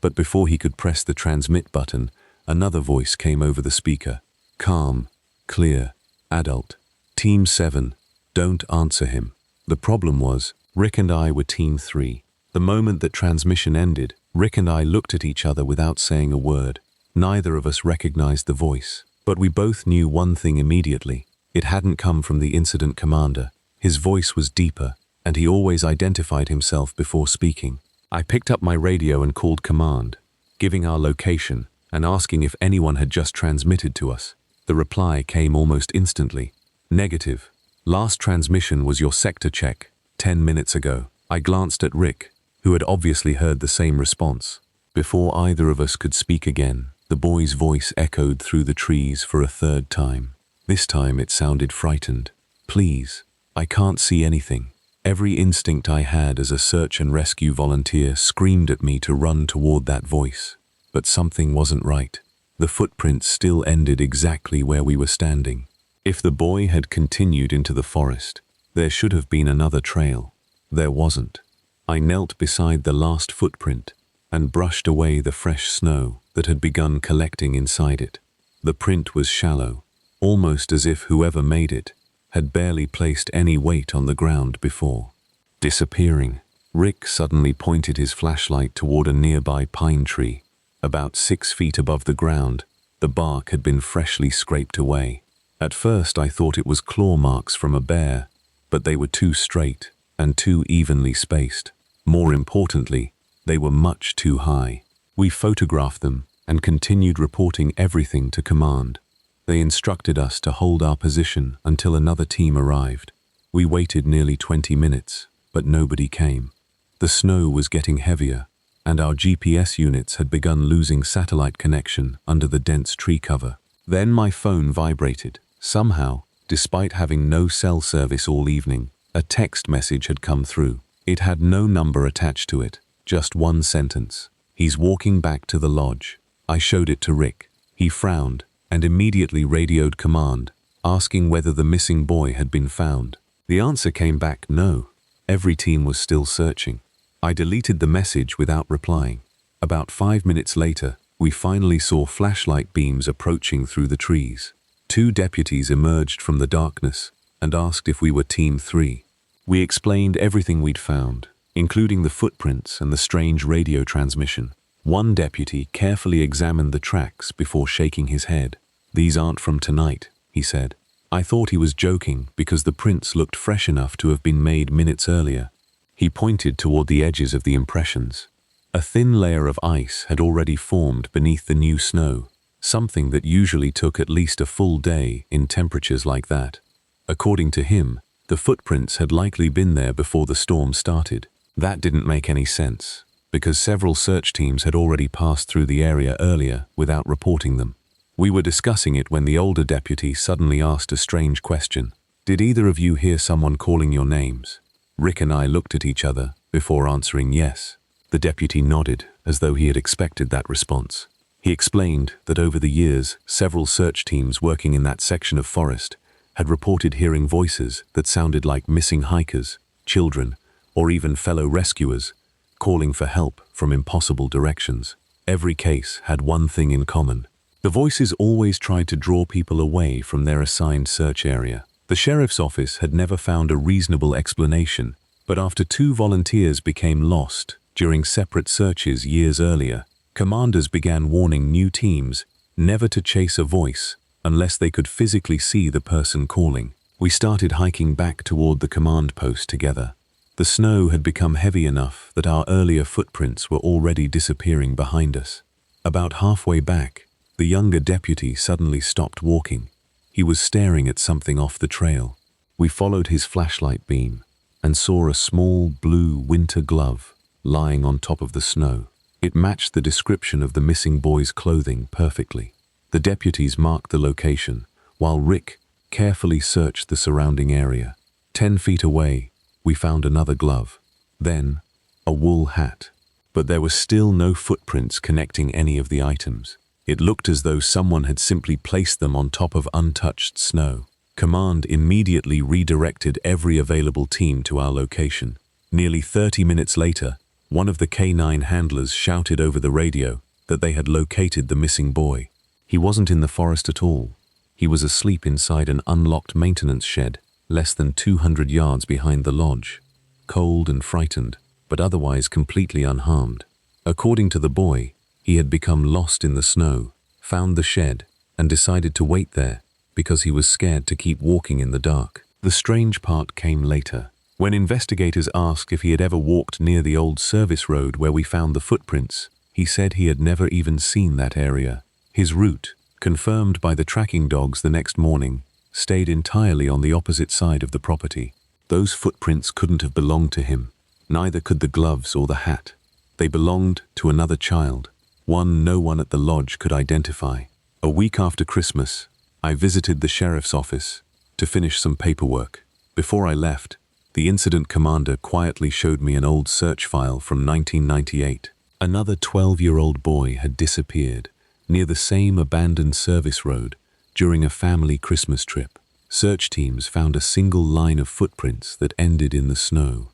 but before he could press the transmit button, another voice came over the speaker. Calm, clear, adult. Team 7, don't answer him. The problem was, Rick and I were Team 3. The moment that transmission ended, Rick and I looked at each other without saying a word. Neither of us recognized the voice, but we both knew one thing immediately. It hadn't come from the incident commander. His voice was deeper, and he always identified himself before speaking. I picked up my radio and called command, giving our location and asking if anyone had just transmitted to us. The reply came almost instantly. "Negative. Last transmission was your sector check, 10 minutes ago." I glanced at Rick, who had obviously heard the same response. Before either of us could speak again, the boy's voice echoed through the trees for a third time. This time it sounded frightened. "Please, I can't see anything." Every instinct I had as a search and rescue volunteer screamed at me to run toward that voice. But something wasn't right. The footprints still ended exactly where we were standing. If the boy had continued into the forest, there should have been another trail. There wasn't. I knelt beside the last footprint and brushed away the fresh snow that had begun collecting inside it. The print was shallow, almost as if whoever made it had barely placed any weight on the ground before. Disappearing. Rick suddenly pointed his flashlight toward a nearby pine tree. About 6 feet above the ground, the bark had been freshly scraped away. At first I thought it was claw marks from a bear, but they were too straight and too evenly spaced. More importantly, they were much too high. We photographed them and continued reporting everything to command. They instructed us to hold our position until another team arrived. We waited nearly 20 minutes, but nobody came. The snow was getting heavier, and our GPS units had begun losing satellite connection under the dense tree cover. Then my phone vibrated. Somehow, despite having no cell service all evening, a text message had come through. It had no number attached to it, just one sentence. "He's walking back to the lodge." I showed it to Rick. He frowned and immediately radioed command, asking whether the missing boy had been found. The answer came back no. Every team was still searching. I deleted the message without replying. About 5 minutes later, we finally saw flashlight beams approaching through the trees. 2 deputies emerged from the darkness and asked if we were Team 3. We explained everything we'd found, including the footprints and the strange radio transmission. One deputy carefully examined the tracks before shaking his head. "These aren't from tonight," he said. I thought he was joking because the prints looked fresh enough to have been made minutes earlier. He pointed toward the edges of the impressions. A thin layer of ice had already formed beneath the new snow, something that usually took at least a full day in temperatures like that. According to him, the footprints had likely been there before the storm started. That didn't make any sense, because several search teams had already passed through the area earlier without reporting them. We were discussing it when the older deputy suddenly asked a strange question. "Did either of you hear someone calling your names?" Rick and I looked at each other before answering yes. The deputy nodded, as though he had expected that response. He explained that over the years, several search teams working in that section of forest had reported hearing voices that sounded like missing hikers, children, or even fellow rescuers, calling for help from impossible directions. Every case had one thing in common. The voices always tried to draw people away from their assigned search area. The sheriff's office had never found a reasonable explanation, but after 2 volunteers became lost during separate searches years earlier, commanders began warning new teams never to chase a voice unless they could physically see the person calling. We started hiking back toward the command post together. The snow had become heavy enough that our earlier footprints were already disappearing behind us. About halfway back, the younger deputy suddenly stopped walking. He was staring at something off the trail. We followed his flashlight beam and saw a small blue winter glove lying on top of the snow. It matched the description of the missing boy's clothing perfectly. The deputies marked the location, while Rick carefully searched the surrounding area. 10 feet away, we found another glove, then a wool hat. But there were still no footprints connecting any of the items. It looked as though someone had simply placed them on top of untouched snow. Command immediately redirected every available team to our location. Nearly 30 minutes later, one of the K9 handlers shouted over the radio that they had located the missing boy. He wasn't in the forest at all. He was asleep inside an unlocked maintenance shed, less than 200 yards behind the lodge, cold and frightened, but otherwise completely unharmed. According to the boy, he had become lost in the snow, found the shed, and decided to wait there because he was scared to keep walking in the dark. The strange part came later. When investigators asked if he had ever walked near the old service road where we found the footprints, he said he had never even seen that area. His route, confirmed by the tracking dogs the next morning, stayed entirely on the opposite side of the property. Those footprints couldn't have belonged to him. Neither could the gloves or the hat. They belonged to another child, one no one at the lodge could identify. A week after Christmas, I visited the sheriff's office to finish some paperwork. Before I left, the incident commander quietly showed me an old search file from 1998. Another 12-year-old boy had disappeared near the same abandoned service road during a family Christmas trip. Search teams found a single line of footprints that ended in the snow,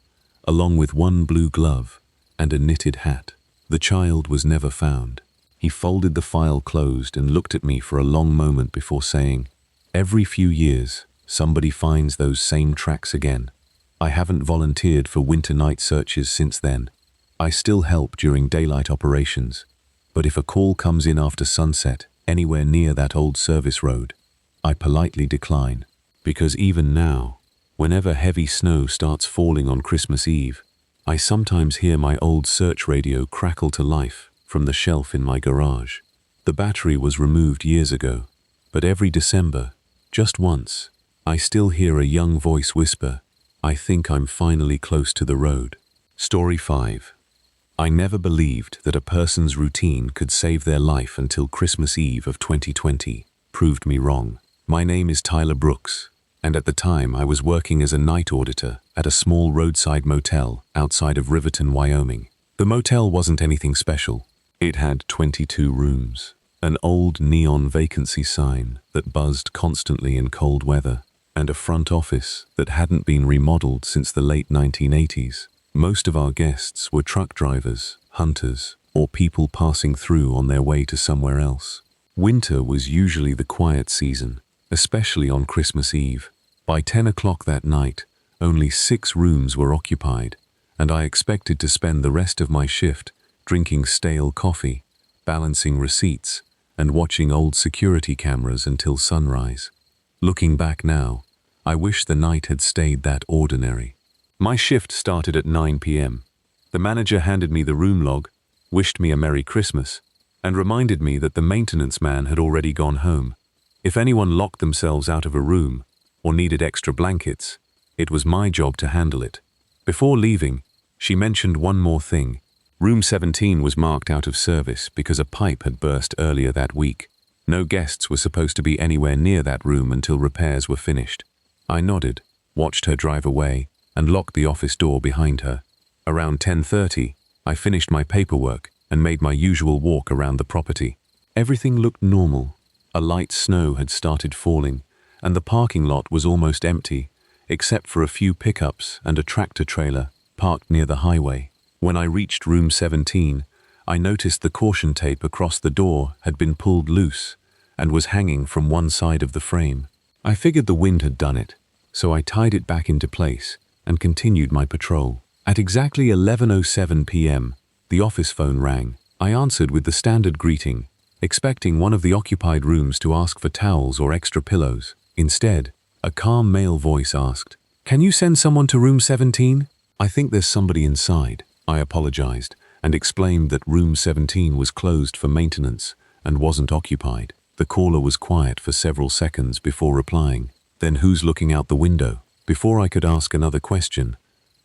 along with one blue glove and a knitted hat. The child was never found. He folded the file closed and looked at me for a long moment before saying, "Every few years, somebody finds those same tracks again. I haven't volunteered for winter night searches since then. I still help during daylight operations, but if a call comes in after sunset, anywhere near that old service road, I politely decline, because even now, whenever heavy snow starts falling on Christmas Eve, I sometimes hear my old search radio crackle to life from the shelf in my garage. The battery was removed years ago, but every December, just once, I still hear a young voice whisper, 'I think I'm finally close to the road.'" Story 5. I never believed that a person's routine could save their life until Christmas Eve of 2020 proved me wrong. My name is Tyler Brooks, and at the time I was working as a night auditor at a small roadside motel outside of Riverton, Wyoming. The motel wasn't anything special. It had 22 rooms, an old neon vacancy sign that buzzed constantly in cold weather, and a front office that hadn't been remodeled since the late 1980s. Most of our guests were truck drivers, hunters, or people passing through on their way to somewhere else. Winter was usually the quiet season, especially on Christmas Eve. By 10 o'clock that night, only 6 rooms were occupied, and I expected to spend the rest of my shift drinking stale coffee, balancing receipts, and watching old security cameras until sunrise. Looking back now, I wish the night had stayed that ordinary. My shift started at 9 p.m. The manager handed me the room log, wished me a Merry Christmas, and reminded me that the maintenance man had already gone home. If anyone locked themselves out of a room or needed extra blankets, it was my job to handle it. Before leaving, she mentioned one more thing. Room 17 was marked out of service because a pipe had burst earlier that week. No guests were supposed to be anywhere near that room until repairs were finished. I nodded, watched her drive away, and locked the office door behind her. Around 10:30, I finished my paperwork and made my usual walk around the property. Everything looked normal. A light snow had started falling, and the parking lot was almost empty, except for a few pickups and a tractor trailer parked near the highway. When I reached room 17, I noticed the caution tape across the door had been pulled loose and was hanging from one side of the frame. I figured the wind had done it, so I tied it back into place and continued my patrol. At exactly 11:07 p.m., the office phone rang. I answered with the standard greeting, expecting one of the occupied rooms to ask for towels or extra pillows. Instead, a calm male voice asked, "Can you send someone to room 17? I think there's somebody inside." I apologized and explained that room 17 was closed for maintenance and wasn't occupied. The caller was quiet for several seconds before replying. "Then who's looking out the window?" Before I could ask another question,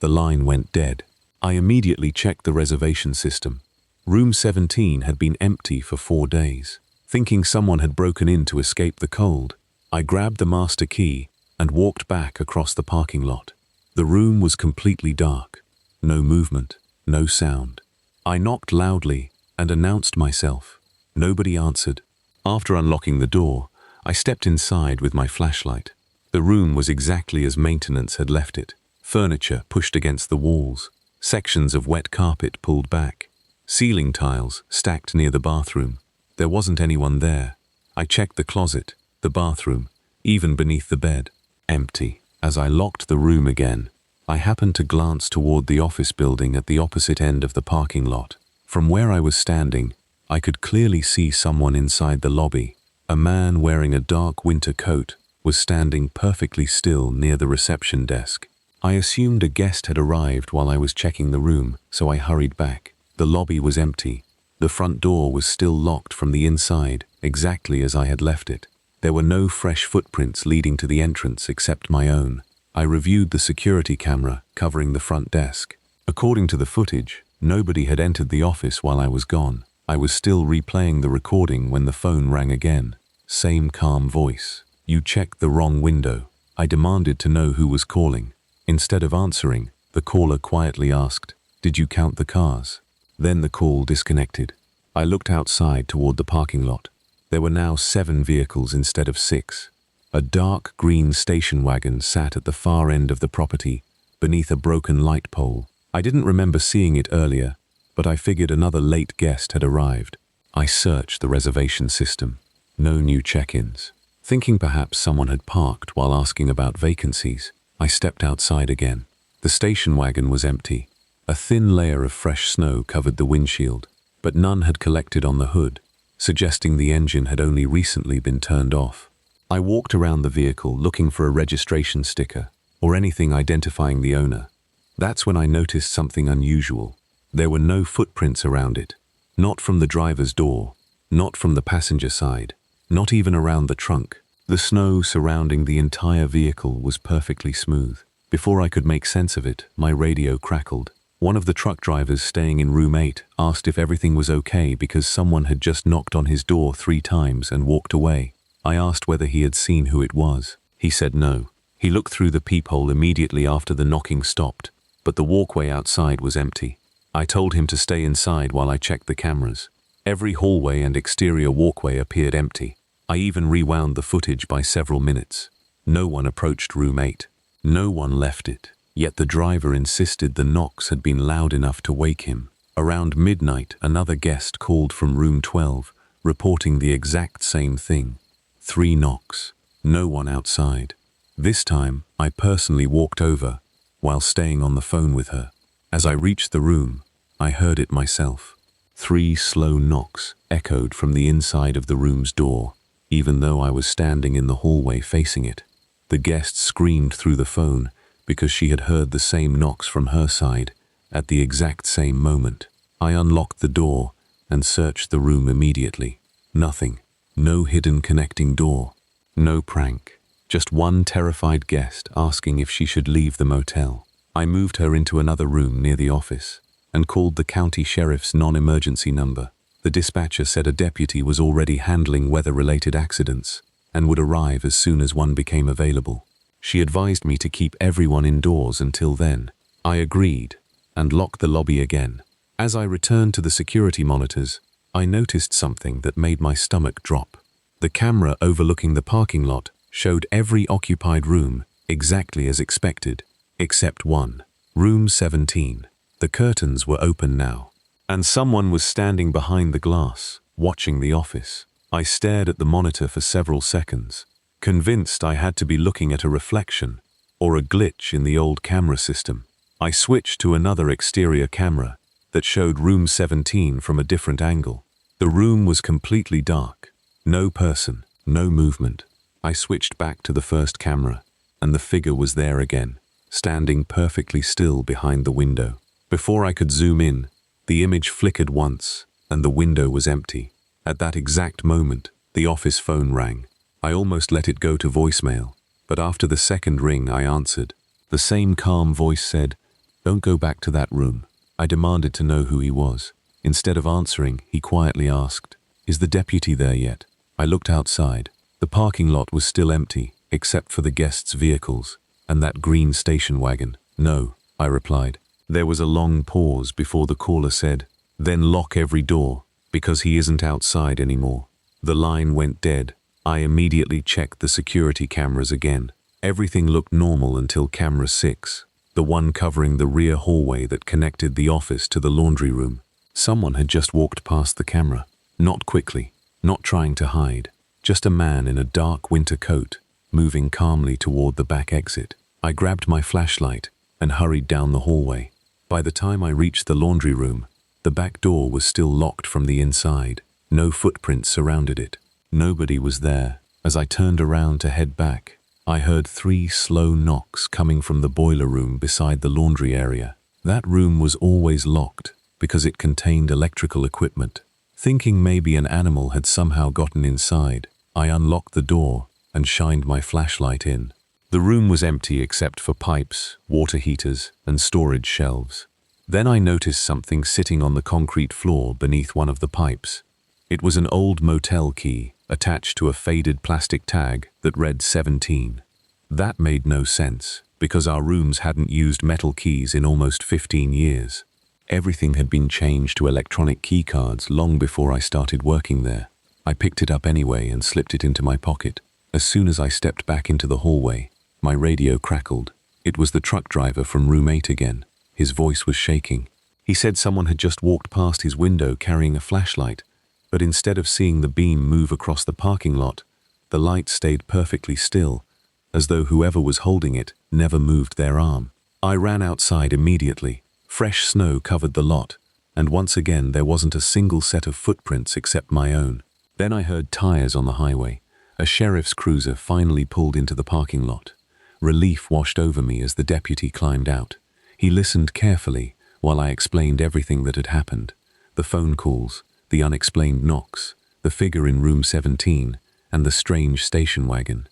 the line went dead. I immediately checked the reservation system. Room 17 had been empty for 4 days. Thinking someone had broken in to escape the cold, I grabbed the master key and walked back across the parking lot. The room was completely dark. No movement, no sound. I knocked loudly and announced myself. Nobody answered. After unlocking the door, I stepped inside with my flashlight. The room was exactly as maintenance had left it. Furniture pushed against the walls, sections of wet carpet pulled back, ceiling tiles stacked near the bathroom. There wasn't anyone there. I checked the closet, the bathroom, even beneath the bed. Empty. As I locked the room again, I happened to glance toward the office building at the opposite end of the parking lot. From where I was standing, I could clearly see someone inside the lobby. A man wearing a dark winter coat was standing perfectly still near the reception desk. I assumed a guest had arrived while I was checking the room, so I hurried back. The lobby was empty. The front door was still locked from the inside, exactly as I had left it. There were no fresh footprints leading to the entrance except my own. I reviewed the security camera covering the front desk. According to the footage, nobody had entered the office while I was gone. I was still replaying the recording when the phone rang again. Same calm voice. "You checked the wrong window." I demanded to know who was calling. Instead of answering, the caller quietly asked, "Did you count the cars?" Then the call disconnected. I looked outside toward the parking lot. There were now 7 vehicles instead of 6. A dark green station wagon sat at the far end of the property, beneath a broken light pole. I didn't remember seeing it earlier, but I figured another late guest had arrived. I searched the reservation system. No new check-ins. Thinking perhaps someone had parked while asking about vacancies, I stepped outside again. The station wagon was empty. A thin layer of fresh snow covered the windshield, but none had collected on the hood, suggesting the engine had only recently been turned off. I walked around the vehicle looking for a registration sticker or anything identifying the owner. That's when I noticed something unusual. There were no footprints around it. Not from the driver's door, not from the passenger side, not even around the trunk. The snow surrounding the entire vehicle was perfectly smooth. Before I could make sense of it, my radio crackled. One of the truck drivers staying in room 8 asked if everything was okay because someone had just knocked on his door 3 times and walked away. I asked whether he had seen who it was. He said no. He looked through the peephole immediately after the knocking stopped, but the walkway outside was empty. I told him to stay inside while I checked the cameras. Every hallway and exterior walkway appeared empty. I even rewound the footage by several minutes. No one approached room 8. No one left it. Yet the driver insisted the knocks had been loud enough to wake him. Around midnight, another guest called from room 12, reporting the exact same thing. 3 knocks. No one outside. This time, I personally walked over, while staying on the phone with her. As I reached the room, I heard it myself. 3 slow knocks echoed from the inside of the room's door, even though I was standing in the hallway facing it. The guest screamed through the phone because she had heard the same knocks from her side at the exact same moment. I unlocked the door and searched the room immediately. Nothing. No hidden connecting door. No prank. Just one terrified guest asking if she should leave the motel. I moved her into another room near the office and called the county sheriff's non-emergency number. The dispatcher said a deputy was already handling weather-related accidents and would arrive as soon as one became available. She advised me to keep everyone indoors until then. I agreed and locked the lobby again. As I returned to the security monitors, I noticed something that made my stomach drop. The camera overlooking the parking lot showed every occupied room exactly as expected, except one. Room 17. The curtains were open now, and someone was standing behind the glass, watching the office. I stared at the monitor for several seconds, convinced I had to be looking at a reflection or a glitch in the old camera system. I switched to another exterior camera that showed room 17 from a different angle. The room was completely dark. No person, no movement. I switched back to the first camera, and the figure was there again, standing perfectly still behind the window. Before I could zoom in, the image flickered once, and the window was empty. At that exact moment, the office phone rang. I almost let it go to voicemail, but after the second ring, I answered. The same calm voice said, "Don't go back to that room." I demanded to know who he was. Instead of answering, he quietly asked, "Is the deputy there yet?" I looked outside. The parking lot was still empty, except for the guests' vehicles and that green station wagon. "No," I replied. There was a long pause before the caller said, "Then lock every door, because he isn't outside anymore." The line went dead. I immediately checked the security cameras again. Everything looked normal until camera 6, the one covering the rear hallway that connected the office to the laundry room. Someone had just walked past the camera. Not quickly, not trying to hide. Just a man in a dark winter coat, moving calmly toward the back exit. I grabbed my flashlight and hurried down the hallway. By the time I reached the laundry room, the back door was still locked from the inside. No footprints surrounded it. Nobody was there. As I turned around to head back, I heard 3 slow knocks coming from the boiler room beside the laundry area. That room was always locked because it contained electrical equipment. Thinking maybe an animal had somehow gotten inside, I unlocked the door and shined my flashlight in. The room was empty except for pipes, water heaters, and storage shelves. Then I noticed something sitting on the concrete floor beneath one of the pipes. It was an old motel key attached to a faded plastic tag that read 17. That made no sense, because our rooms hadn't used metal keys in almost 15 years. Everything had been changed to electronic keycards long before I started working there. I picked it up anyway and slipped it into my pocket. As soon as I stepped back into the hallway, my radio crackled. It was the truck driver from room 8 again. His voice was shaking. He said someone had just walked past his window carrying a flashlight, but instead of seeing the beam move across the parking lot, the light stayed perfectly still, as though whoever was holding it never moved their arm. I ran outside immediately. Fresh snow covered the lot, and once again there wasn't a single set of footprints except my own. Then I heard tires on the highway. A sheriff's cruiser finally pulled into the parking lot. Relief washed over me as the deputy climbed out. He listened carefully while I explained everything that had happened. The phone calls, the unexplained knocks, the figure in room 17, and the strange station wagon.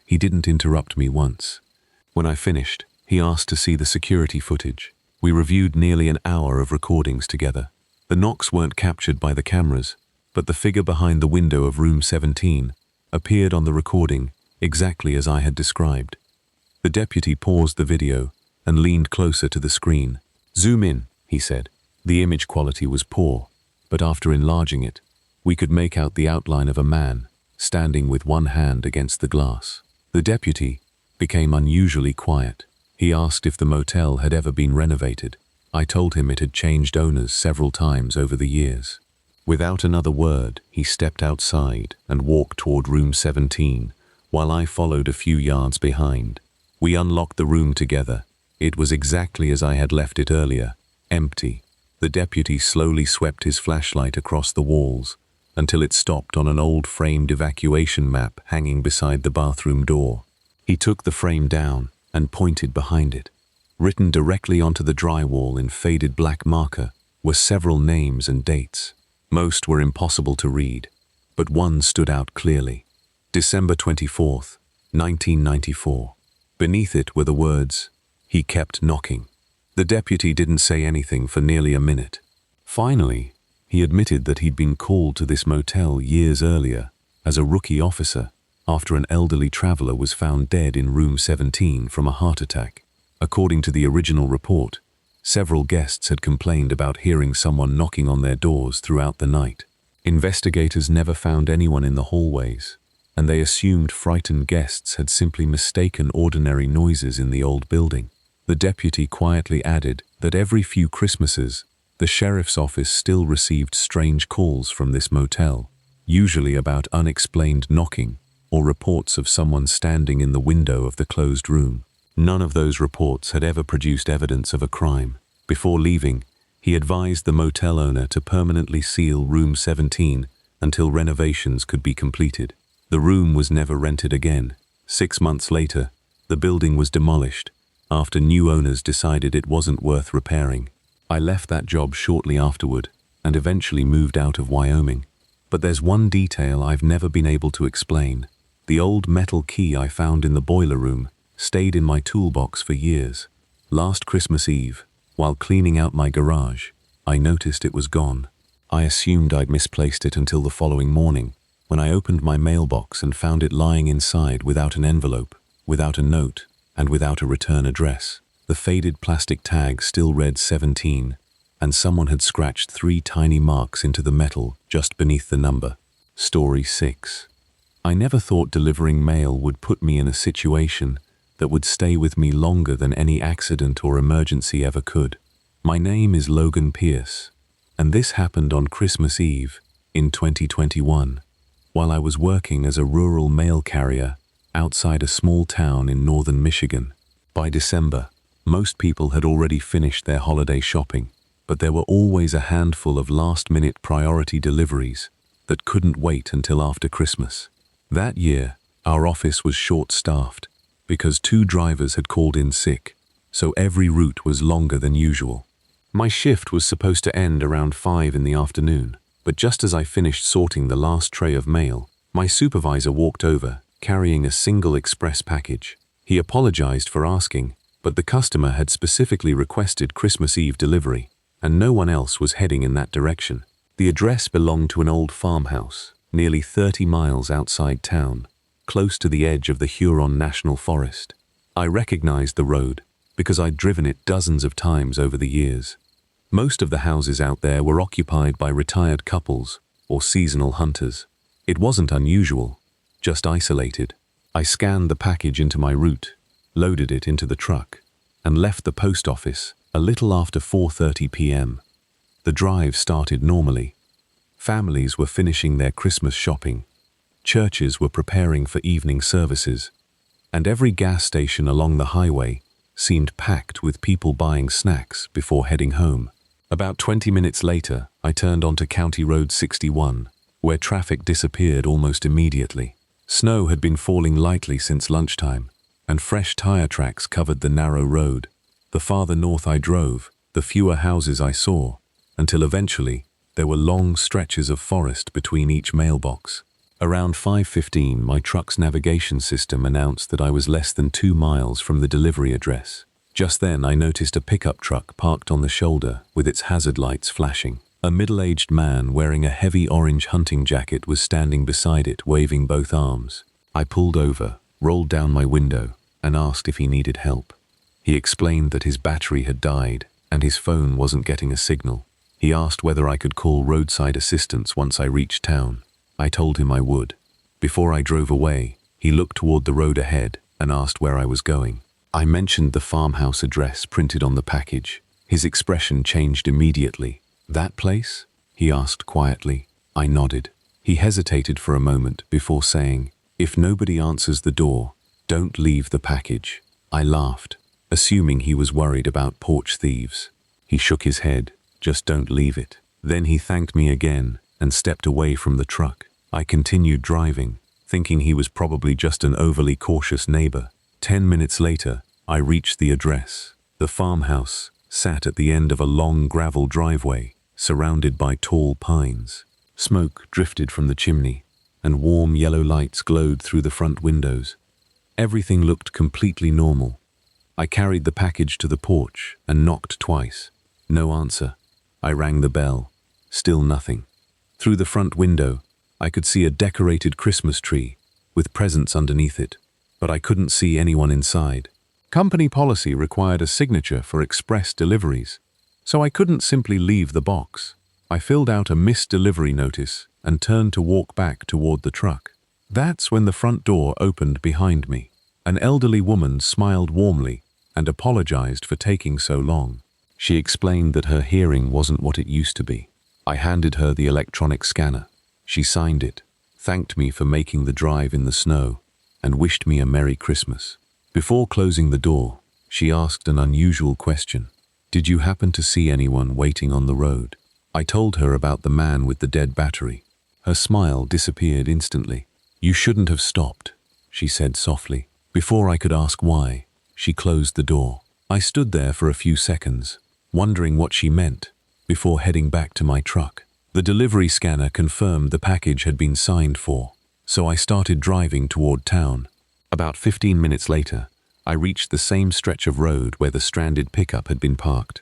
He didn't interrupt me once. When I finished, he asked to see the security footage. We reviewed nearly an hour of recordings together. The knocks weren't captured by the cameras, but the figure behind the window of room 17 appeared on the recording exactly as I had described. The deputy paused the video and leaned closer to the screen. "Zoom in," he said. The image quality was poor, but after enlarging it, we could make out the outline of a man standing with one hand against the glass. The deputy became unusually quiet. He asked if the motel had ever been renovated. I told him it had changed owners several times over the years. Without another word, he stepped outside and walked toward room 17, while I followed a few yards behind. We unlocked the room together. It was exactly as I had left it earlier, empty. The deputy slowly swept his flashlight across the walls until it stopped on an old framed evacuation map hanging beside the bathroom door. He took the frame down and pointed behind it. Written directly onto the drywall in faded black marker were several names and dates. Most were impossible to read, but one stood out clearly. December 24th, 1994. Beneath it were the words, "He kept knocking." The deputy didn't say anything for nearly a minute. Finally, he admitted that he'd been called to this motel years earlier as a rookie officer after an elderly traveler was found dead in room 17 from a heart attack. According to the original report, several guests had complained about hearing someone knocking on their doors throughout the night. Investigators never found anyone in the hallways, and they assumed frightened guests had simply mistaken ordinary noises in the old building. The deputy quietly added that every few Christmases, the sheriff's office still received strange calls from this motel, usually about unexplained knocking or reports of someone standing in the window of the closed room. None of those reports had ever produced evidence of a crime. Before leaving, he advised the motel owner to permanently seal room 17 until renovations could be completed. The room was never rented again. 6 months later, the building was demolished after new owners decided it wasn't worth repairing. I left that job shortly afterward and eventually moved out of Wyoming. But there's one detail I've never been able to explain. The old metal key I found in the boiler room stayed in my toolbox for years. Last Christmas Eve, while cleaning out my garage, I noticed it was gone. I assumed I'd misplaced it until the following morning, when I opened my mailbox and found it lying inside without an envelope, without a note, and without a return address. The faded plastic tag still read 17, and someone had scratched 3 tiny marks into the metal just beneath the number. Story 6. I never thought delivering mail would put me in a situation that would stay with me longer than any accident or emergency ever could. My name is Logan Pierce, and this happened on Christmas Eve in 2021, while I was working as a rural mail carrier outside a small town in northern Michigan. By December, most people had already finished their holiday shopping, but there were always a handful of last-minute priority deliveries that couldn't wait until after Christmas. That year, our office was short-staffed because 2 drivers had called in sick, so every route was longer than usual. My shift was supposed to end around 5 in the afternoon, but just as I finished sorting the last tray of mail, my supervisor walked over, carrying a single express package. He apologized for asking, but the customer had specifically requested Christmas Eve delivery, and no one else was heading in that direction. The address belonged to an old farmhouse, nearly 30 miles outside town, close to the edge of the Huron National Forest. I recognized the road because I'd driven it dozens of times over the years. Most of the houses out there were occupied by retired couples or seasonal hunters. It wasn't unusual, just isolated. I scanned the package into my route, loaded it into the truck, and left the post office a little after 4:30 p.m. The drive started normally. Families were finishing their Christmas shopping, churches were preparing for evening services, and every gas station along the highway seemed packed with people buying snacks before heading home. About 20 minutes later, I turned onto County Road 61, where traffic disappeared almost immediately. Snow had been falling lightly since lunchtime, and fresh tire tracks covered the narrow road. The farther north I drove, the fewer houses I saw, until eventually there were long stretches of forest between each mailbox. Around 5:15, my truck's navigation system announced that I was less than 2 miles from the delivery address. Just then, I noticed a pickup truck parked on the shoulder with its hazard lights flashing. A middle-aged man wearing a heavy orange hunting jacket was standing beside it, waving both arms. I pulled over, rolled down my window, and asked if he needed help. He explained that his battery had died and his phone wasn't getting a signal. He asked whether I could call roadside assistance once I reached town. I told him I would. Before I drove away, he looked toward the road ahead and asked where I was going. I mentioned the farmhouse address printed on the package. His expression changed immediately. "That place?" he asked quietly. I nodded. He hesitated for a moment before saying, "If nobody answers the door, don't leave the package." I laughed, assuming he was worried about porch thieves. He shook his head. "Just don't leave it." Then he thanked me again and stepped away from the truck. I continued driving, thinking he was probably just an overly cautious neighbor. 10 minutes later, I reached the address. The farmhouse sat at the end of a long gravel driveway, surrounded by tall pines. Smoke drifted from the chimney, and warm yellow lights glowed through the front windows. Everything looked completely normal. I carried the package to the porch and knocked twice. No answer. I rang the bell. Still nothing. Through the front window, I could see a decorated Christmas tree with presents underneath it, but I couldn't see anyone inside. Company policy required a signature for express deliveries, so I couldn't simply leave the box. I filled out a missed delivery notice and turned to walk back toward the truck. That's when the front door opened behind me. An elderly woman smiled warmly and apologized for taking so long. She explained that her hearing wasn't what it used to be. I handed her the electronic scanner. She signed it, thanked me for making the drive in the snow, and wished me a Merry Christmas. Before closing the door, she asked an unusual question. "Did you happen to see anyone waiting on the road?" I told her about the man with the dead battery. Her smile disappeared instantly. "You shouldn't have stopped," she said softly. Before I could ask why, she closed the door. I stood there for a few seconds, wondering what she meant, before heading back to my truck. The delivery scanner confirmed the package had been signed for, so I started driving toward town. About 15 minutes later, I reached the same stretch of road where the stranded pickup had been parked.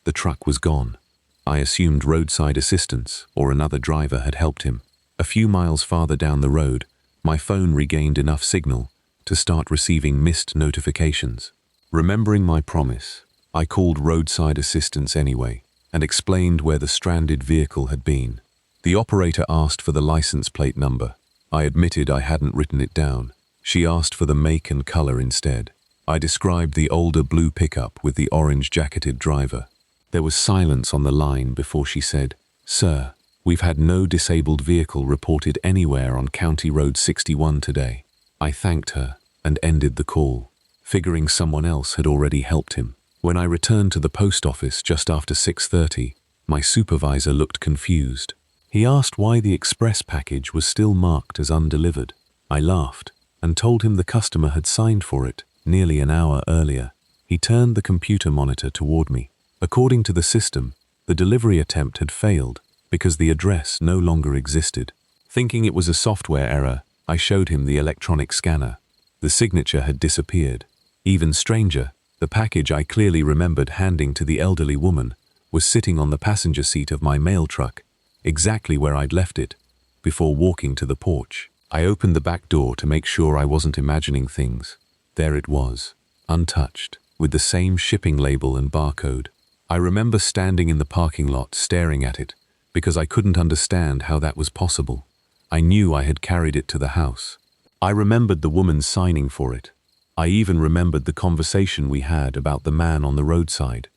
The truck was gone. I assumed roadside assistance or another driver had helped him. A few miles farther down the road, my phone regained enough signal to start receiving missed notifications. Remembering my promise, I called roadside assistance anyway and explained where the stranded vehicle had been. The operator asked for the license plate number. I admitted I hadn't written it down. She asked for the make and color instead. I described the older blue pickup with the orange-jacketed driver. There was silence on the line before she said, "Sir, we've had no disabled vehicle reported anywhere on County Road 61 today." I thanked her and ended the call, figuring someone else had already helped him. When I returned to the post office just after 6:30, my supervisor looked confused. He asked why the express package was still marked as undelivered. I laughed and told him the customer had signed for it nearly an hour earlier. He turned the computer monitor toward me. According to the system, the delivery attempt had failed because the address no longer existed. Thinking it was a software error, I showed him the electronic scanner. The signature had disappeared. Even stranger, the package I clearly remembered handing to the elderly woman was sitting on the passenger seat of my mail truck, exactly where I'd left it, before walking to the porch. I opened the back door to make sure I wasn't imagining things. There it was, untouched, with the same shipping label and barcode. I remember standing in the parking lot staring at it, because I couldn't understand how that was possible. I knew I had carried it to the house. I remembered the woman signing for it. I even remembered the conversation we had about the man on the roadside.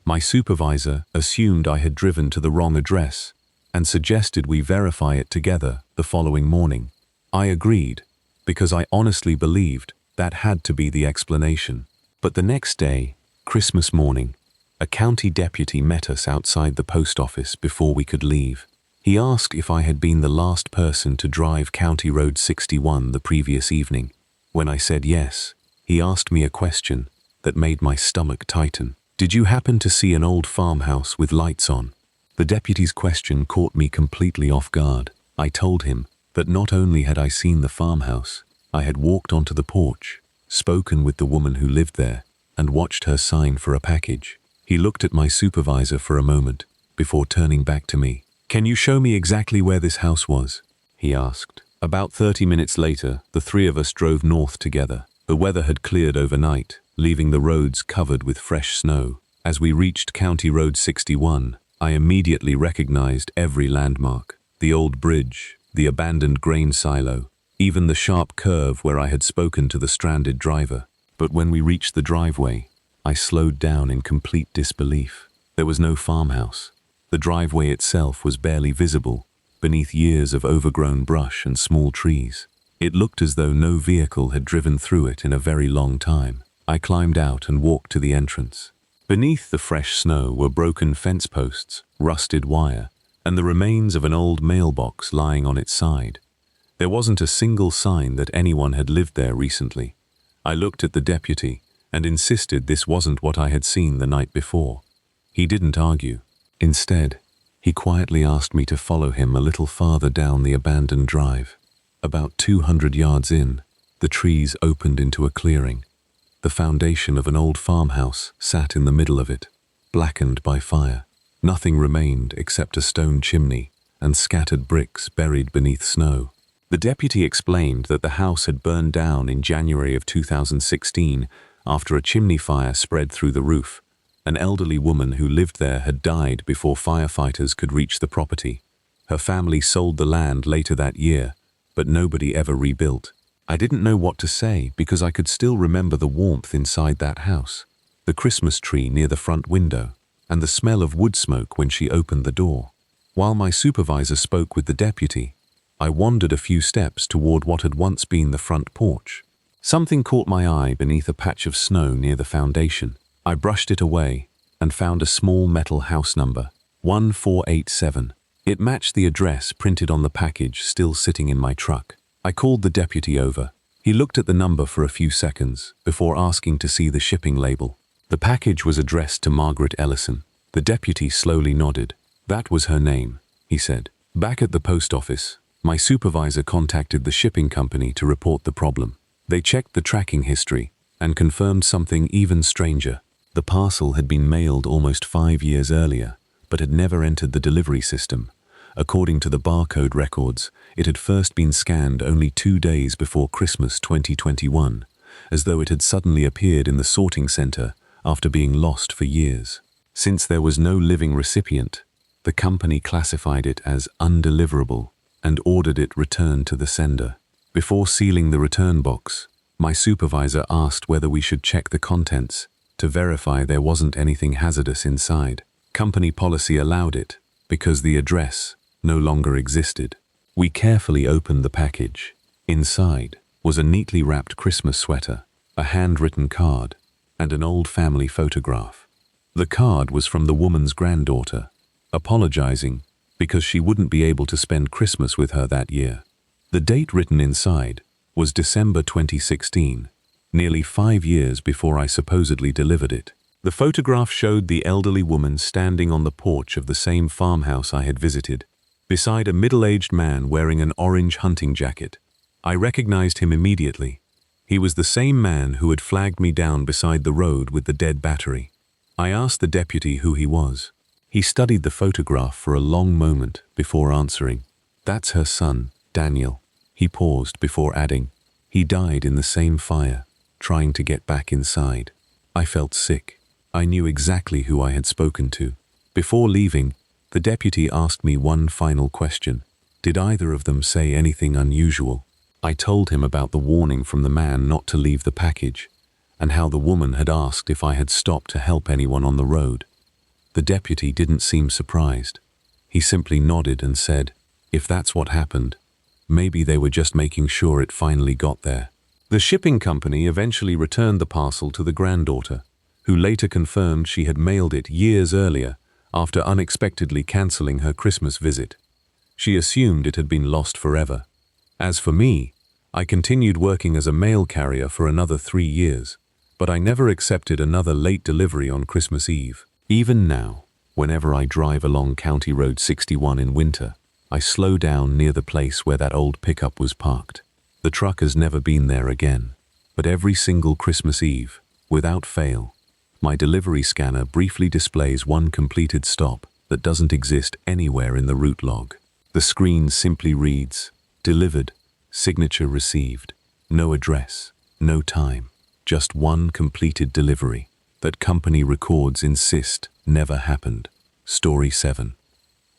My supervisor assumed I had driven to the wrong address and suggested we verify it together the following morning. I agreed, because I honestly believed that had to be the explanation. But the next day, Christmas morning, a county deputy met us outside the post office before we could leave. He asked if I had been the last person to drive County Road 61 the previous evening. When I said yes, he asked me a question that made my stomach tighten. "Did you happen to see an old farmhouse with lights on?" The deputy's question caught me completely off guard. I told him that not only had I seen the farmhouse, I had walked onto the porch, spoken with the woman who lived there, and watched her sign for a package. He looked at my supervisor for a moment before turning back to me. "Can you show me exactly where this house was?" he asked. About 30 minutes later, the three of us drove north together. The weather had cleared overnight, leaving the roads covered with fresh snow. As we reached County Road 61, I immediately recognized every landmark. The old bridge, the abandoned grain silo, even the sharp curve where I had spoken to the stranded driver. But when we reached the driveway, I slowed down in complete disbelief. There was no farmhouse. The driveway itself was barely visible, beneath years of overgrown brush and small trees. It looked as though no vehicle had driven through it in a very long time. I climbed out and walked to the entrance. Beneath the fresh snow were broken fence posts, rusted wire, and the remains of an old mailbox lying on its side. There wasn't a single sign that anyone had lived there recently. I looked at the deputy and insisted this wasn't what I had seen the night before. He didn't argue. Instead, he quietly asked me to follow him a little farther down the abandoned drive. About 200 yards in, the trees opened into a clearing. The foundation of an old farmhouse sat in the middle of it, blackened by fire. Nothing remained except a stone chimney and scattered bricks buried beneath snow. The deputy explained that the house had burned down in January of 2016 after a chimney fire spread through the roof. An elderly woman who lived there had died before firefighters could reach the property. Her family sold the land later that year, but nobody ever rebuilt. I didn't know what to say because I could still remember the warmth inside that house, the Christmas tree near the front window, and the smell of wood smoke when she opened the door. While my supervisor spoke with the deputy, I wandered a few steps toward what had once been the front porch. Something caught my eye beneath a patch of snow near the foundation. I brushed it away and found a small metal house number, 1487. It matched the address printed on the package still sitting in my truck. I called the deputy over. He looked at the number for a few seconds before asking to see the shipping label. The package was addressed to Margaret Ellison. The deputy slowly nodded. That was her name, he said. Back at the post office, my supervisor contacted the shipping company to report the problem. They checked the tracking history and confirmed something even stranger. The parcel had been mailed almost 5 years earlier, but had never entered the delivery system. According to the barcode records, it had first been scanned only 2 days before Christmas 2021, as though it had suddenly appeared in the sorting center after being lost for years. Since there was no living recipient, the company classified it as undeliverable and ordered it returned to the sender. Before sealing the return box, my supervisor asked whether we should check the contents to verify there wasn't anything hazardous inside. Company policy allowed it because the address no longer existed. We carefully opened the package. Inside was a neatly wrapped Christmas sweater, a handwritten card, and an old family photograph. The card was from the woman's granddaughter, apologizing because she wouldn't be able to spend Christmas with her that year. The date written inside was December 2016, nearly 5 years before I supposedly delivered it. The photograph showed the elderly woman standing on the porch of the same farmhouse I had visited, beside a middle-aged man wearing an orange hunting jacket. I recognized him immediately. He was the same man who had flagged me down beside the road with the dead battery. I asked the deputy who he was. He studied the photograph for a long moment before answering. That's her son, Daniel. He paused before adding, he died in the same fire, trying to get back inside. I felt sick. I knew exactly who I had spoken to. Before leaving, the deputy asked me one final question. Did either of them say anything unusual? I told him about the warning from the man not to leave the package, and how the woman had asked if I had stopped to help anyone on the road. The deputy didn't seem surprised. He simply nodded and said, if that's what happened, maybe they were just making sure it finally got there. The shipping company eventually returned the parcel to the granddaughter, who later confirmed she had mailed it years earlier after unexpectedly canceling her Christmas visit. She assumed it had been lost forever. As for me, I continued working as a mail carrier for another 3 years, but I never accepted another late delivery on Christmas Eve. Even now, whenever I drive along County Road 61 in winter, I slow down near the place where that old pickup was parked. The truck has never been there again, but every single Christmas Eve, without fail, my delivery scanner briefly displays one completed stop that doesn't exist anywhere in the route log. The screen simply reads, delivered, signature received, no address, no time, just one completed delivery that company records insist never happened. Story 7.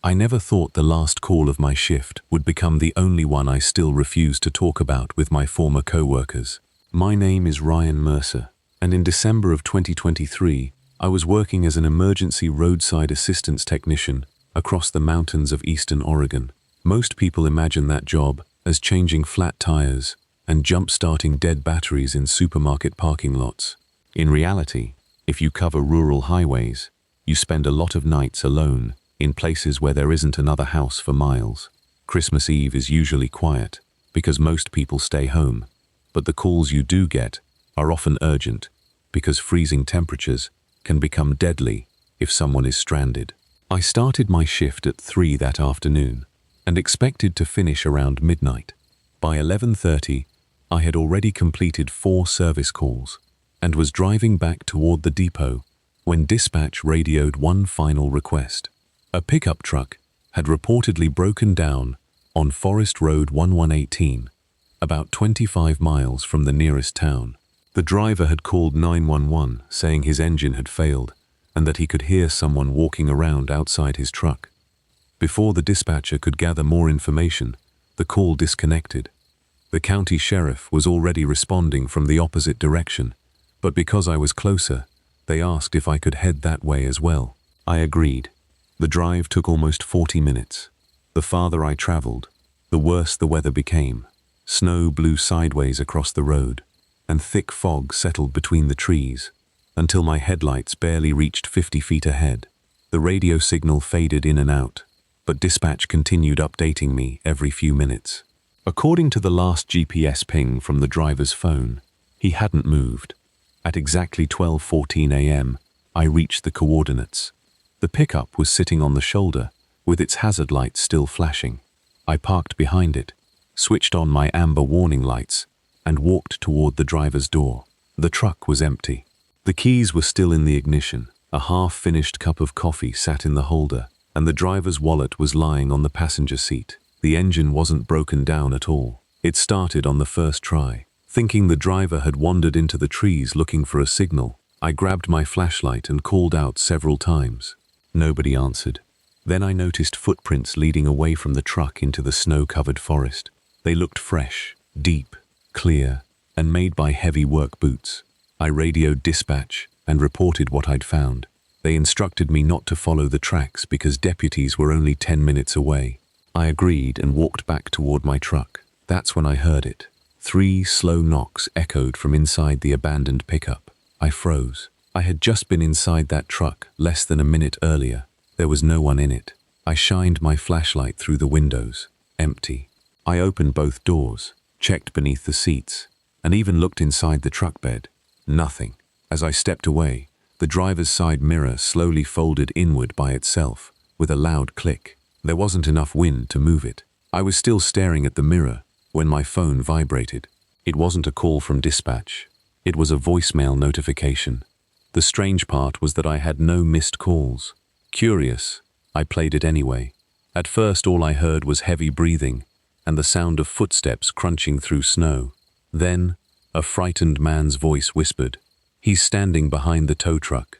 I never thought the last call of my shift would become the only one I still refuse to talk about with my former co-workers. My name is Ryan Mercer, and in December of 2023, I was working as an emergency roadside assistance technician across the mountains of eastern Oregon. Most people imagine that job as changing flat tires and jump-starting dead batteries in supermarket parking lots. In reality, if you cover rural highways, you spend a lot of nights alone in places where there isn't another house for miles. Christmas Eve is usually quiet because most people stay home, but the calls you do get are often urgent because freezing temperatures can become deadly if someone is stranded. I started my shift at 3 that afternoon and expected to finish around midnight. By 11:30, I had already completed 4 service calls and was driving back toward the depot when dispatch radioed one final request. A pickup truck had reportedly broken down on Forest Road 1118, about 25 miles from the nearest town. The driver had called 911 saying his engine had failed and that he could hear someone walking around outside his truck. Before the dispatcher could gather more information, the call disconnected. The county sheriff was already responding from the opposite direction, but because I was closer, they asked if I could head that way as well. I agreed. The drive took almost 40 minutes. The farther I traveled, the worse the weather became. Snow blew sideways across the road, and thick fog settled between the trees, until my headlights barely reached 50 feet ahead. The radio signal faded in and out, but dispatch continued updating me every few minutes. According to the last GPS ping from the driver's phone, he hadn't moved. At exactly 12:14 a.m., I reached the coordinates. The pickup was sitting on the shoulder, with its hazard lights still flashing. I parked behind it, switched on my amber warning lights, and walked toward the driver's door. The truck was empty. The keys were still in the ignition. A half-finished cup of coffee sat in the holder, and the driver's wallet was lying on the passenger seat. The engine wasn't broken down at all. It started on the first try. Thinking the driver had wandered into the trees looking for a signal, I grabbed my flashlight and called out several times. Nobody answered. Then I noticed footprints leading away from the truck into the snow-covered forest. They looked fresh, deep, clear, and made by heavy work boots. I radioed dispatch and reported what I'd found. They instructed me not to follow the tracks because deputies were only 10 minutes away. I agreed and walked back toward my truck. That's when I heard it. 3 slow knocks echoed from inside the abandoned pickup. I froze. I had just been inside that truck less than a minute earlier. There was no one in it. I shined my flashlight through the windows. Empty. I opened both doors, checked beneath the seats, and even looked inside the truck bed. Nothing. As I stepped away, the driver's side mirror slowly folded inward by itself, with a loud click. There wasn't enough wind to move it. I was still staring at the mirror when my phone vibrated. It wasn't a call from dispatch. It was a voicemail notification. The strange part was that I had no missed calls. Curious, I played it anyway. At first all I heard was heavy breathing and the sound of footsteps crunching through snow. Then, a frightened man's voice whispered, "He's standing behind the tow truck."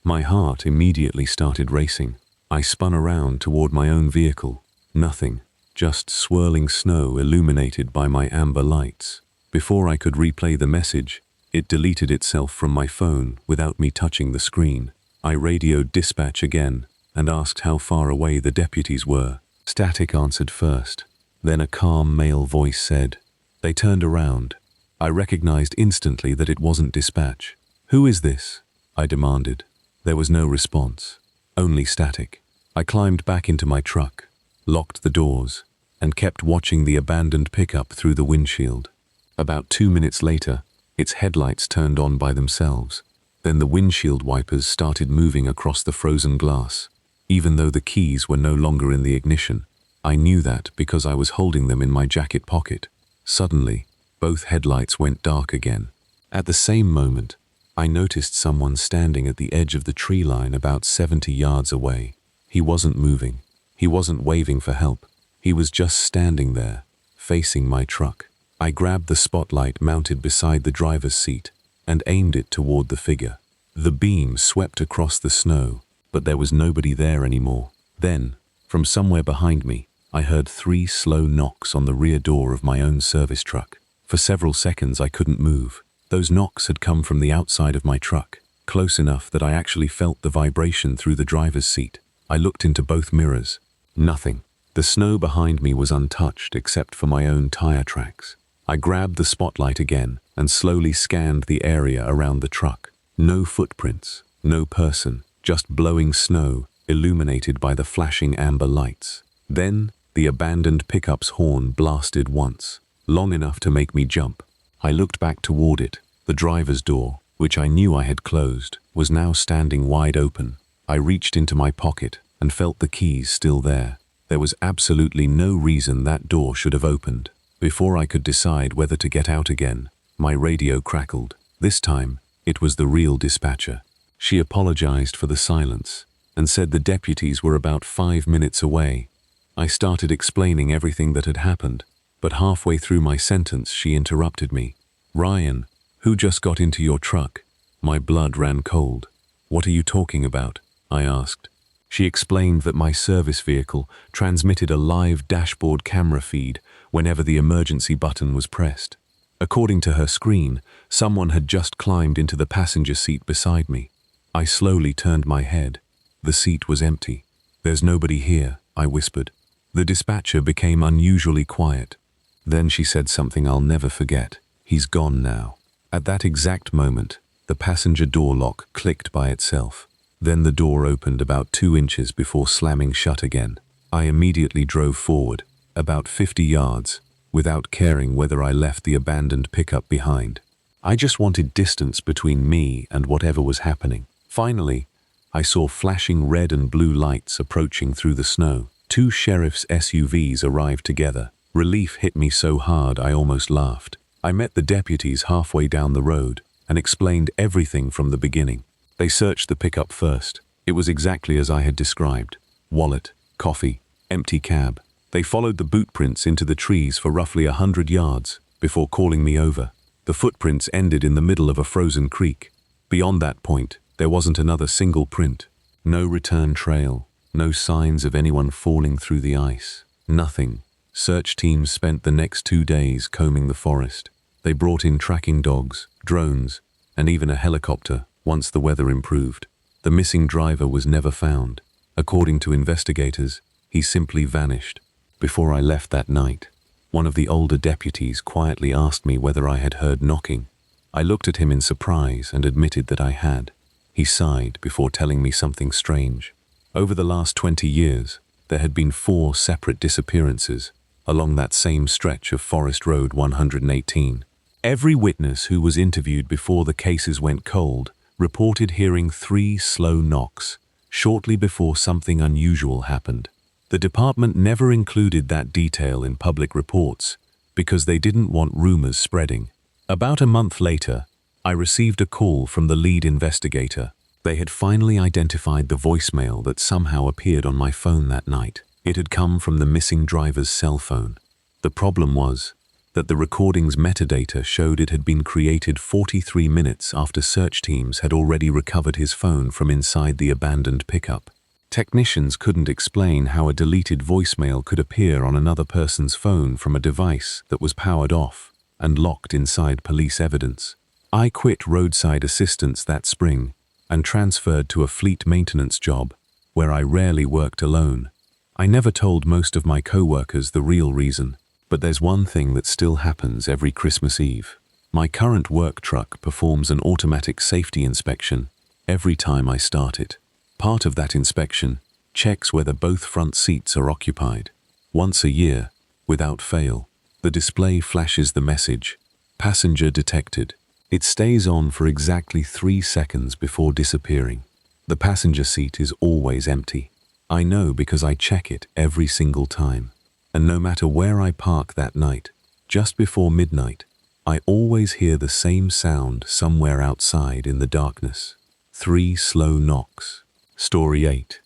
My heart immediately started racing. I spun around toward my own vehicle. Nothing, just swirling snow illuminated by my amber lights. Before I could replay the message, it deleted itself from my phone without me touching the screen. I radioed dispatch again and asked how far away the deputies were. Static answered first. Then a calm male voice said, "They turned around." I recognized instantly that it wasn't dispatch. "Who is this?" I demanded. There was no response, only static. I climbed back into my truck, locked the doors, and kept watching the abandoned pickup through the windshield. About 2 minutes later, its headlights turned on by themselves. Then the windshield wipers started moving across the frozen glass. Even though the keys were no longer in the ignition, I knew that because I was holding them in my jacket pocket. Suddenly, both headlights went dark again. At the same moment, I noticed someone standing at the edge of the tree line about 70 yards away. He wasn't moving. He wasn't waving for help. He was just standing there, facing my truck. I grabbed the spotlight mounted beside the driver's seat and aimed it toward the figure. The beam swept across the snow, but there was nobody there anymore. Then, from somewhere behind me, I heard 3 slow knocks on the rear door of my own service truck. For several seconds I couldn't move. Those knocks had come from the outside of my truck, close enough that I actually felt the vibration through the driver's seat. I looked into both mirrors. Nothing. The snow behind me was untouched except for my own tire tracks. I grabbed the spotlight again and slowly scanned the area around the truck. No footprints, no person, just blowing snow illuminated by the flashing amber lights. Then, the abandoned pickup's horn blasted once, long enough to make me jump. I looked back toward it. The driver's door, which I knew I had closed, was now standing wide open. I reached into my pocket and felt the keys still there. There was absolutely no reason that door should have opened. Before I could decide whether to get out again, my radio crackled. This time, it was the real dispatcher. She apologized for the silence and said the deputies were about 5 minutes away. I started explaining everything that had happened, but halfway through my sentence she interrupted me. "Ryan, who just got into your truck?" My blood ran cold. "What are you talking about?" I asked. She explained that my service vehicle transmitted a live dashboard camera feed whenever the emergency button was pressed. According to her screen, someone had just climbed into the passenger seat beside me. I slowly turned my head. The seat was empty. "There's nobody here," I whispered. The dispatcher became unusually quiet. Then she said something I'll never forget. "He's gone now." At that exact moment, the passenger door lock clicked by itself. Then the door opened about 2 inches before slamming shut again. I immediately drove forward, about 50 yards, without caring whether I left the abandoned pickup behind. I just wanted distance between me and whatever was happening. Finally, I saw flashing red and blue lights approaching through the snow. 2 sheriff's SUVs arrived together. Relief hit me so hard I almost laughed. I met the deputies halfway down the road and explained everything from the beginning. They searched the pickup first. It was exactly as I had described. Wallet, coffee, empty cab. They followed the boot prints into the trees for roughly 100 yards before calling me over. The footprints ended in the middle of a frozen creek. Beyond that point, there wasn't another single print. No return trail, no signs of anyone falling through the ice. Nothing. Search teams spent the next 2 days combing the forest. They brought in tracking dogs, drones, and even a helicopter once the weather improved. The missing driver was never found. According to investigators, he simply vanished. Before I left that night, one of the older deputies quietly asked me whether I had heard knocking. I looked at him in surprise and admitted that I had. He sighed before telling me something strange. Over the last 20 years, there had been 4 separate disappearances along that same stretch of Forest Road 118. Every witness who was interviewed before the cases went cold reported hearing 3 slow knocks shortly before something unusual happened. The department never included that detail in public reports because they didn't want rumors spreading. About a month later, I received a call from the lead investigator. They had finally identified the voicemail that somehow appeared on my phone that night. It had come from the missing driver's cell phone. The problem was that the recording's metadata showed it had been created 43 minutes after search teams had already recovered his phone from inside the abandoned pickup. Technicians couldn't explain how a deleted voicemail could appear on another person's phone from a device that was powered off and locked inside police evidence. I quit roadside assistance that spring and transferred to a fleet maintenance job where I rarely worked alone. I never told most of my co-workers the real reason. But there's one thing that still happens every Christmas Eve. My current work truck performs an automatic safety inspection every time I start it. Part of that inspection checks whether both front seats are occupied. Once a year, without fail, the display flashes the message, "Passenger detected." It stays on for exactly 3 seconds before disappearing. The passenger seat is always empty. I know because I check it every single time. And no matter where I park that night, just before midnight, I always hear the same sound somewhere outside in the darkness. 3 slow knocks. Story 8.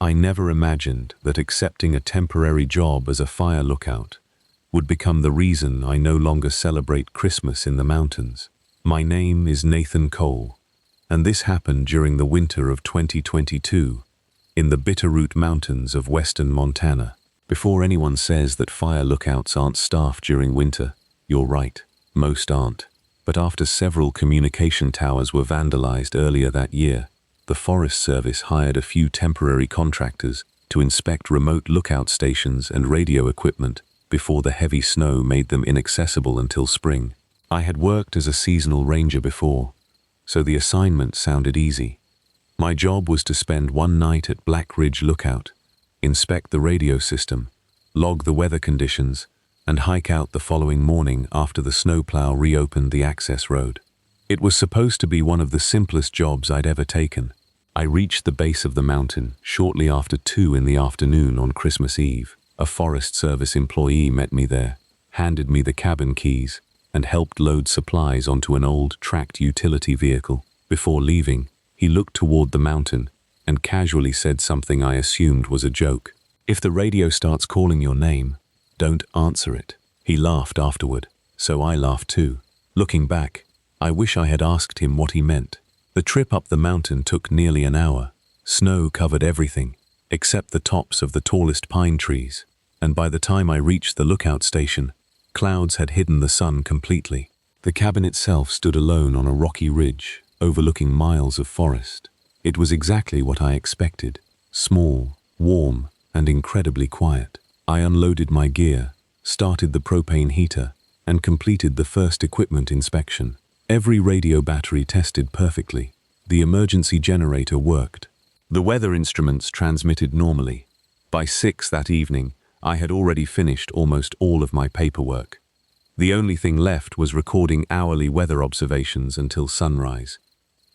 I never imagined that accepting a temporary job as a fire lookout would become the reason I no longer celebrate Christmas in the mountains. My name is Nathan Cole, and this happened during the winter of 2022 in the Bitterroot Mountains of western Montana. Before anyone says that fire lookouts aren't staffed during winter, you're right, most aren't. But after several communication towers were vandalized earlier that year, the Forest Service hired a few temporary contractors to inspect remote lookout stations and radio equipment before the heavy snow made them inaccessible until spring. I had worked as a seasonal ranger before, so the assignment sounded easy. My job was to spend one night at Black Ridge Lookout, inspect the radio system, log the weather conditions, and hike out the following morning after the snowplow reopened the access road. It was supposed to be one of the simplest jobs I'd ever taken. I reached the base of the mountain shortly after 2 in the afternoon on Christmas Eve. A Forest Service employee met me there, handed me the cabin keys, and helped load supplies onto an old tracked utility vehicle. Before leaving, he looked toward the mountain and casually said something I assumed was a joke. "If the radio starts calling your name, don't answer it." He laughed afterward, so I laughed too. Looking back, I wish I had asked him what he meant. The trip up the mountain took nearly an hour. Snow covered everything, except the tops of the tallest pine trees, and by the time I reached the lookout station, clouds had hidden the sun completely. The cabin itself stood alone on a rocky ridge, overlooking miles of forest. It was exactly what I expected: small, warm, and incredibly quiet. I unloaded my gear, started the propane heater, and completed the first equipment inspection. Every radio battery tested perfectly. The emergency generator worked. The weather instruments transmitted normally. By 6 that evening, I had already finished almost all of my paperwork. The only thing left was recording hourly weather observations until sunrise.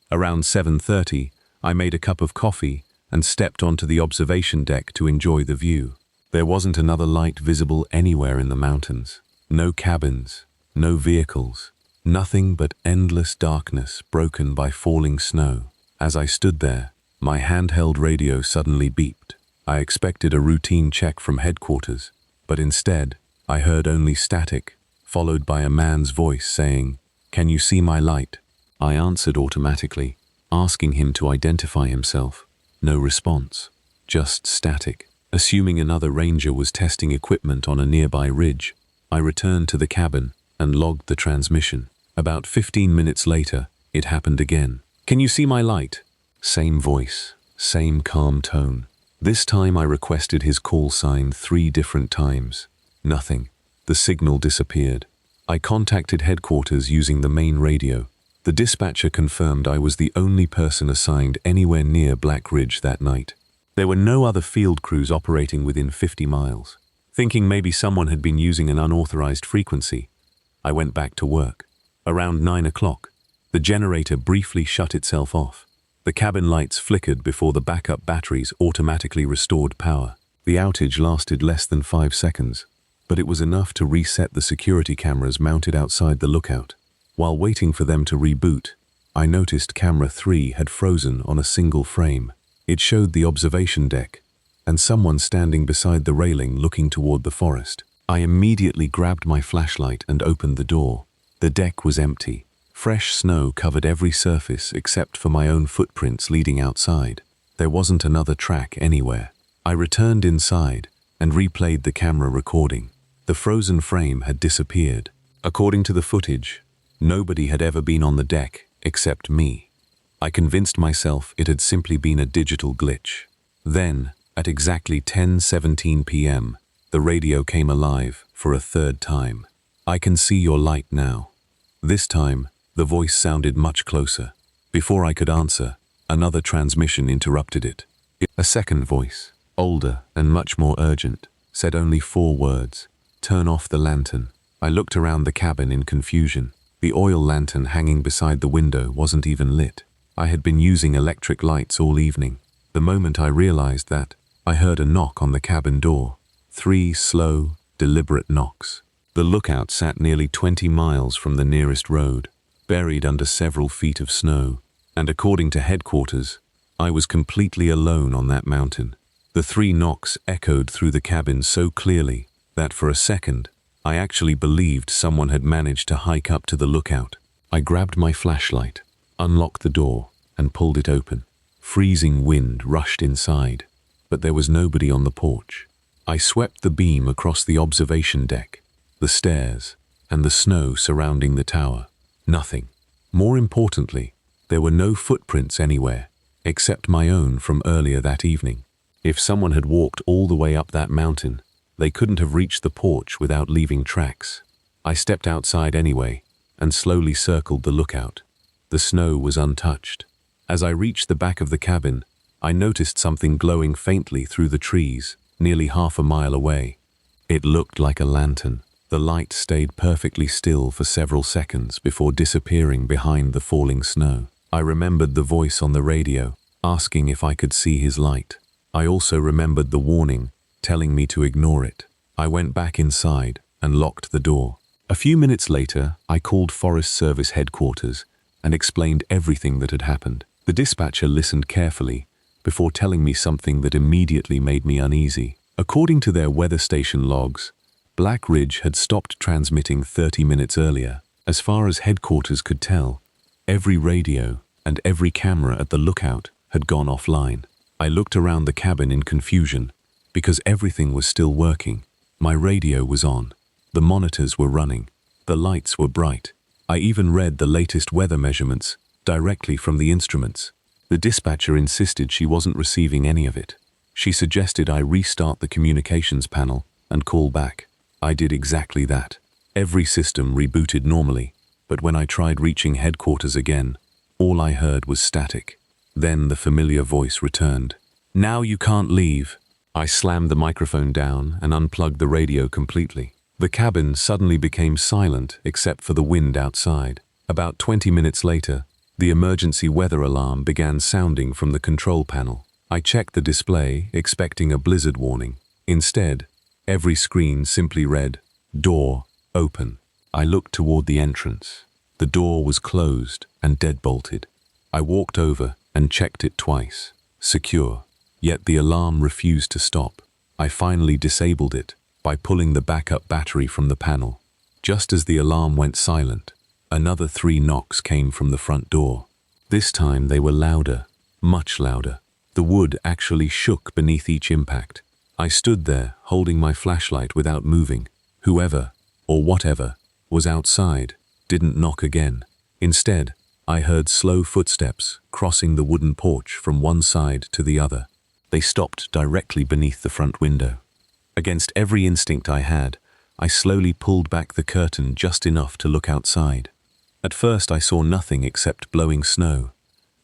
Around 7:30, I made a cup of coffee and stepped onto the observation deck to enjoy the view. There wasn't another light visible anywhere in the mountains. No cabins, no vehicles, nothing but endless darkness broken by falling snow. As I stood there, my handheld radio suddenly beeped. I expected a routine check from headquarters, but instead, I heard only static, followed by a man's voice saying, "Can you see my light?" I answered automatically, asking him to identify himself. No response, just static. Assuming another ranger was testing equipment on a nearby ridge, I returned to the cabin and logged the transmission. About 15 minutes later, it happened again. "Can you see my light?" Same voice, same calm tone. This time I requested his call sign 3 different times. Nothing. The signal disappeared. I contacted headquarters using the main radio. The dispatcher confirmed I was the only person assigned anywhere near Black Ridge that night. There were no other field crews operating within 50 miles. Thinking maybe someone had been using an unauthorized frequency, I went back to work. Around 9 o'clock, the generator briefly shut itself off. The cabin lights flickered before the backup batteries automatically restored power. The outage lasted less than 5 seconds, but it was enough to reset the security cameras mounted outside the lookout. While waiting for them to reboot, I noticed camera 3 had frozen on a single frame. It showed the observation deck, and someone standing beside the railing looking toward the forest. I immediately grabbed my flashlight and opened the door. The deck was empty. Fresh snow covered every surface except for my own footprints leading outside. There wasn't another track anywhere. I returned inside and replayed the camera recording. The frozen frame had disappeared. According to the footage, nobody had ever been on the deck except me. I convinced myself it had simply been a digital glitch. Then, at exactly 10:17 p.m., the radio came alive for a third time. "I can see your light now." This time, the voice sounded much closer. Before I could answer, another transmission interrupted it. A second voice, older and much more urgent, said only 4 words: "Turn off the lantern." I looked around the cabin in confusion. The oil lantern hanging beside the window wasn't even lit. I had been using electric lights all evening. The moment I realized that, I heard a knock on the cabin door. 3 slow, deliberate knocks. The lookout sat nearly 20 miles from the nearest road, buried under several feet of snow, and according to headquarters, I was completely alone on that mountain. The 3 knocks echoed through the cabin so clearly that for a second, I actually believed someone had managed to hike up to the lookout. I grabbed my flashlight, unlocked the door, and pulled it open. Freezing wind rushed inside, but there was nobody on the porch. I swept the beam across the observation deck, the stairs, and the snow surrounding the tower. Nothing. More importantly, there were no footprints anywhere, except my own from earlier that evening. If someone had walked all the way up that mountain, they couldn't have reached the porch without leaving tracks. I stepped outside anyway and slowly circled the lookout. The snow was untouched. As I reached the back of the cabin, I noticed something glowing faintly through the trees, nearly half a mile away. It looked like a lantern. The light stayed perfectly still for several seconds before disappearing behind the falling snow. I remembered the voice on the radio, asking if I could see his light. I also remembered the warning, telling me to ignore it. I went back inside and locked the door. A few minutes later, I called Forest Service headquarters and explained everything that had happened. The dispatcher listened carefully before telling me something that immediately made me uneasy. According to their weather station logs, Black Ridge had stopped transmitting 30 minutes earlier. As far as headquarters could tell, every radio and every camera at the lookout had gone offline. I looked around the cabin in confusion because everything was still working. My radio was on. The monitors were running. The lights were bright. I even read the latest weather measurements directly from the instruments. The dispatcher insisted she wasn't receiving any of it. She suggested I restart the communications panel and call back. I did exactly that. Every system rebooted normally, but when I tried reaching headquarters again, all I heard was static. Then the familiar voice returned. "Now you can't leave." I slammed the microphone down and unplugged the radio completely. The cabin suddenly became silent except for the wind outside. About 20 minutes later, the emergency weather alarm began sounding from the control panel. I checked the display, expecting a blizzard warning. Instead, every screen simply read, "Door open." I looked toward the entrance. The door was closed and deadbolted. I walked over and checked it twice. Secure. Yet the alarm refused to stop. I finally disabled it by pulling the backup battery from the panel. Just as the alarm went silent, another 3 knocks came from the front door. This time they were louder, much louder. The wood actually shook beneath each impact. I stood there, holding my flashlight without moving. Whoever, or whatever, was outside didn't knock again. Instead, I heard slow footsteps crossing the wooden porch from one side to the other. They stopped directly beneath the front window. Against every instinct I had, I slowly pulled back the curtain just enough to look outside. At first I saw nothing except blowing snow.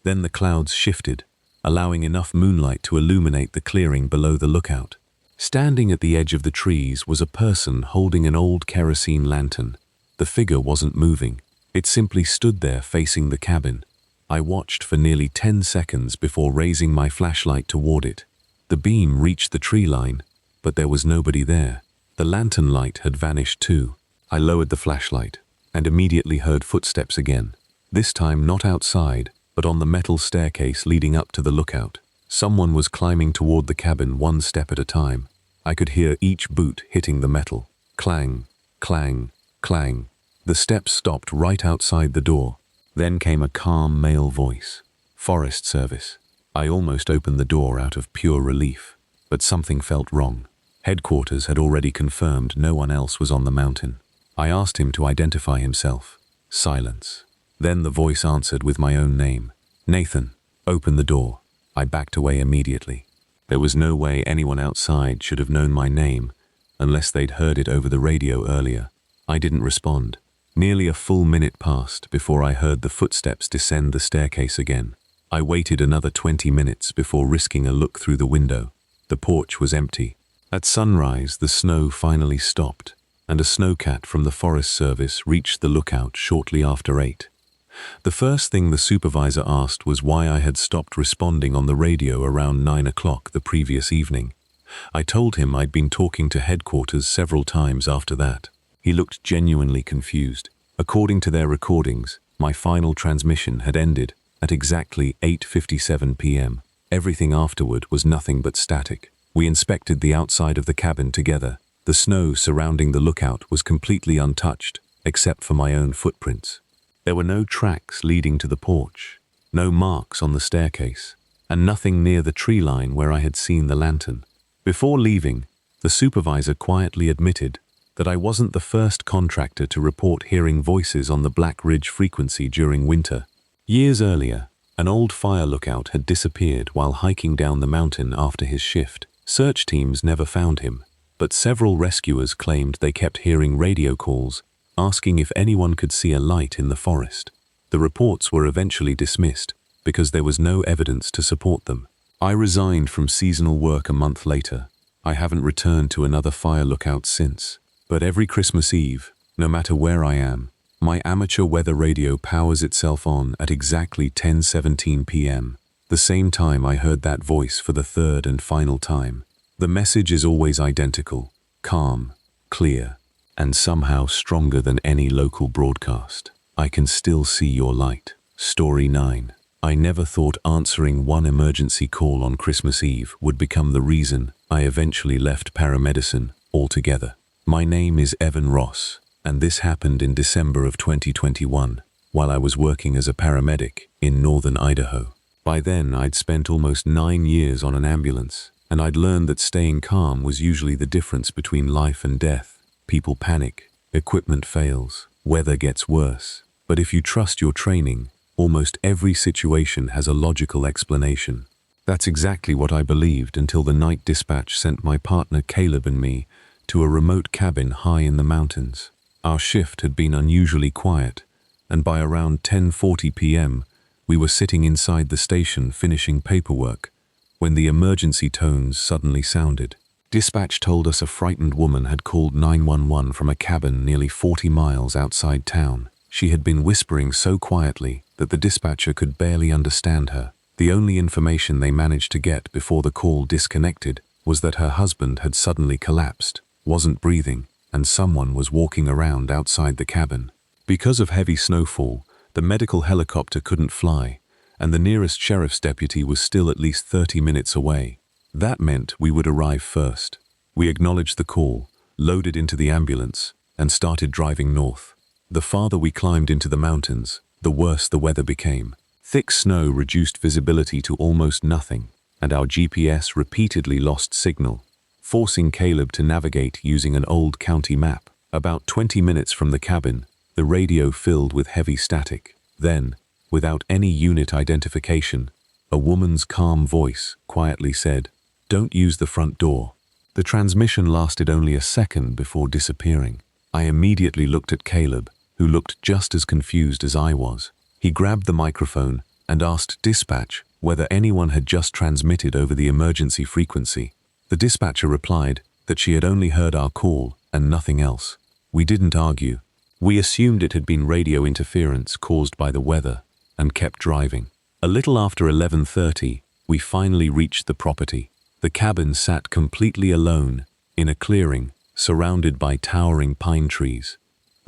Then the clouds shifted, allowing enough moonlight to illuminate the clearing below the lookout. Standing at the edge of the trees was a person holding an old kerosene lantern. The figure wasn't moving. It simply stood there facing the cabin. I watched for nearly 10 seconds before raising my flashlight toward it. The beam reached the tree line, but there was nobody there. The lantern light had vanished too. I lowered the flashlight and immediately heard footsteps again. This time not outside, but on the metal staircase leading up to the lookout. Someone was climbing toward the cabin one step at a time. I could hear each boot hitting the metal. Clang, clang, clang. The steps stopped right outside the door. Then came a calm male voice. "Forest Service." I almost opened the door out of pure relief, but something felt wrong. Headquarters had already confirmed no one else was on the mountain. I asked him to identify himself. Silence. Then the voice answered with my own name. "Nathan, open the door." I backed away immediately. There was no way anyone outside should have known my name unless they'd heard it over the radio earlier. I didn't respond. Nearly a full minute passed before I heard the footsteps descend the staircase again. I waited another 20 minutes before risking a look through the window. The porch was empty. At sunrise, the snow finally stopped, and a snowcat from the Forest Service reached the lookout shortly after 8. The first thing the supervisor asked was why I had stopped responding on the radio around 9 o'clock the previous evening. I told him I'd been talking to headquarters several times after that. He looked genuinely confused. According to their recordings, my final transmission had ended at exactly 8:57 p.m. Everything afterward was nothing but static. We inspected the outside of the cabin together. The snow surrounding the lookout was completely untouched, except for my own footprints. There were no tracks leading to the porch, no marks on the staircase, and nothing near the tree line where I had seen the lantern. Before leaving, the supervisor quietly admitted that I wasn't the first contractor to report hearing voices on the Black Ridge frequency during winter. Years earlier, An old fire lookout had disappeared while hiking down the mountain after his shift. Search teams never found him, but several rescuers claimed they kept hearing radio calls asking if anyone could see a light in the forest. The reports were eventually dismissed because there was no evidence to support them. I resigned from seasonal work a month later. I haven't returned to another fire lookout since. But every Christmas Eve, no matter where I am, my amateur weather radio powers itself on at exactly 10:17 p.m., the same time I heard that voice for the third and final time. The message is always identical, calm, clear, and somehow stronger than any local broadcast. I can still see your light. Story 9. I never thought answering one emergency call on Christmas Eve would become the reason I eventually left paramedicine altogether. My name is Evan Ross, and this happened in December of 2021, while I was working as a paramedic in northern Idaho. By then, I'd spent almost 9 years on an ambulance, and I'd learned that staying calm was usually the difference between life and death. People panic, equipment fails, weather gets worse. But if you trust your training, almost every situation has a logical explanation. That's exactly what I believed until the night dispatch sent my partner Caleb and me to a remote cabin high in the mountains. Our shift had been unusually quiet, and by around 10:40 p.m., we were sitting inside the station finishing paperwork when the emergency tones suddenly sounded. Dispatch told us a frightened woman had called 911 from a cabin nearly 40 miles outside town. She had been whispering so quietly that the dispatcher could barely understand her. The only information they managed to get before the call disconnected was that her husband had suddenly collapsed, wasn't breathing, and someone was walking around outside the cabin. Because of heavy snowfall, the medical helicopter couldn't fly, and the nearest sheriff's deputy was still at least 30 minutes away. That meant we would arrive first. We acknowledged the call, loaded into the ambulance, and started driving north. The farther we climbed into the mountains, the worse the weather became. Thick snow reduced visibility to almost nothing, and our GPS repeatedly lost signal, forcing Caleb to navigate using an old county map. About 20 minutes from the cabin, the radio filled with heavy static. Then, without any unit identification, a woman's calm voice quietly said, "Don't use the front door." The transmission lasted only a second before disappearing. I immediately looked at Caleb, who looked just as confused as I was. He grabbed the microphone and asked dispatch whether anyone had just transmitted over the emergency frequency. The dispatcher replied that she had only heard our call and nothing else. We didn't argue. We assumed it had been radio interference caused by the weather and kept driving. A little after 11:30, we finally reached the property. The cabin sat completely alone in a clearing surrounded by towering pine trees.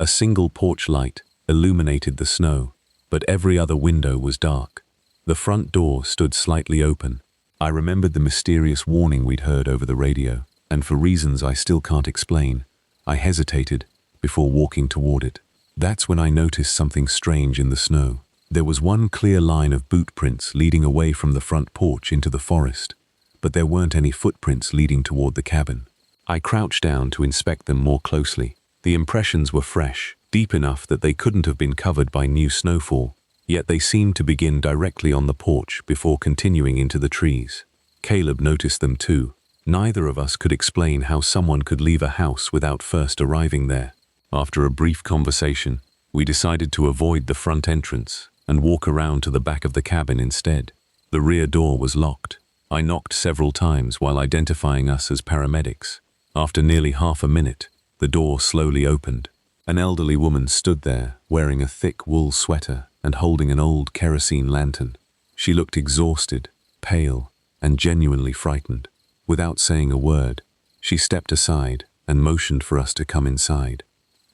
A single porch light illuminated the snow, but every other window was dark. The front door stood slightly open. I remembered the mysterious warning we'd heard over the radio, and for reasons I still can't explain, I hesitated before walking toward it. That's when I noticed something strange in the snow. There was one clear line of boot prints leading away from the front porch into the forest, but there weren't any footprints leading toward the cabin. I crouched down to inspect them more closely. The impressions were fresh, deep enough that they couldn't have been covered by new snowfall, yet they seemed to begin directly on the porch before continuing into the trees. Caleb noticed them too. Neither of us could explain how someone could leave a house without first arriving there. After a brief conversation, we decided to avoid the front entrance and walk around to the back of the cabin instead. The rear door was locked. I knocked several times while identifying us as paramedics. After nearly half a minute, the door slowly opened. An elderly woman stood there, wearing a thick wool sweater and holding an old kerosene lantern. She looked exhausted, pale, and genuinely frightened. Without saying a word, she stepped aside and motioned for us to come inside.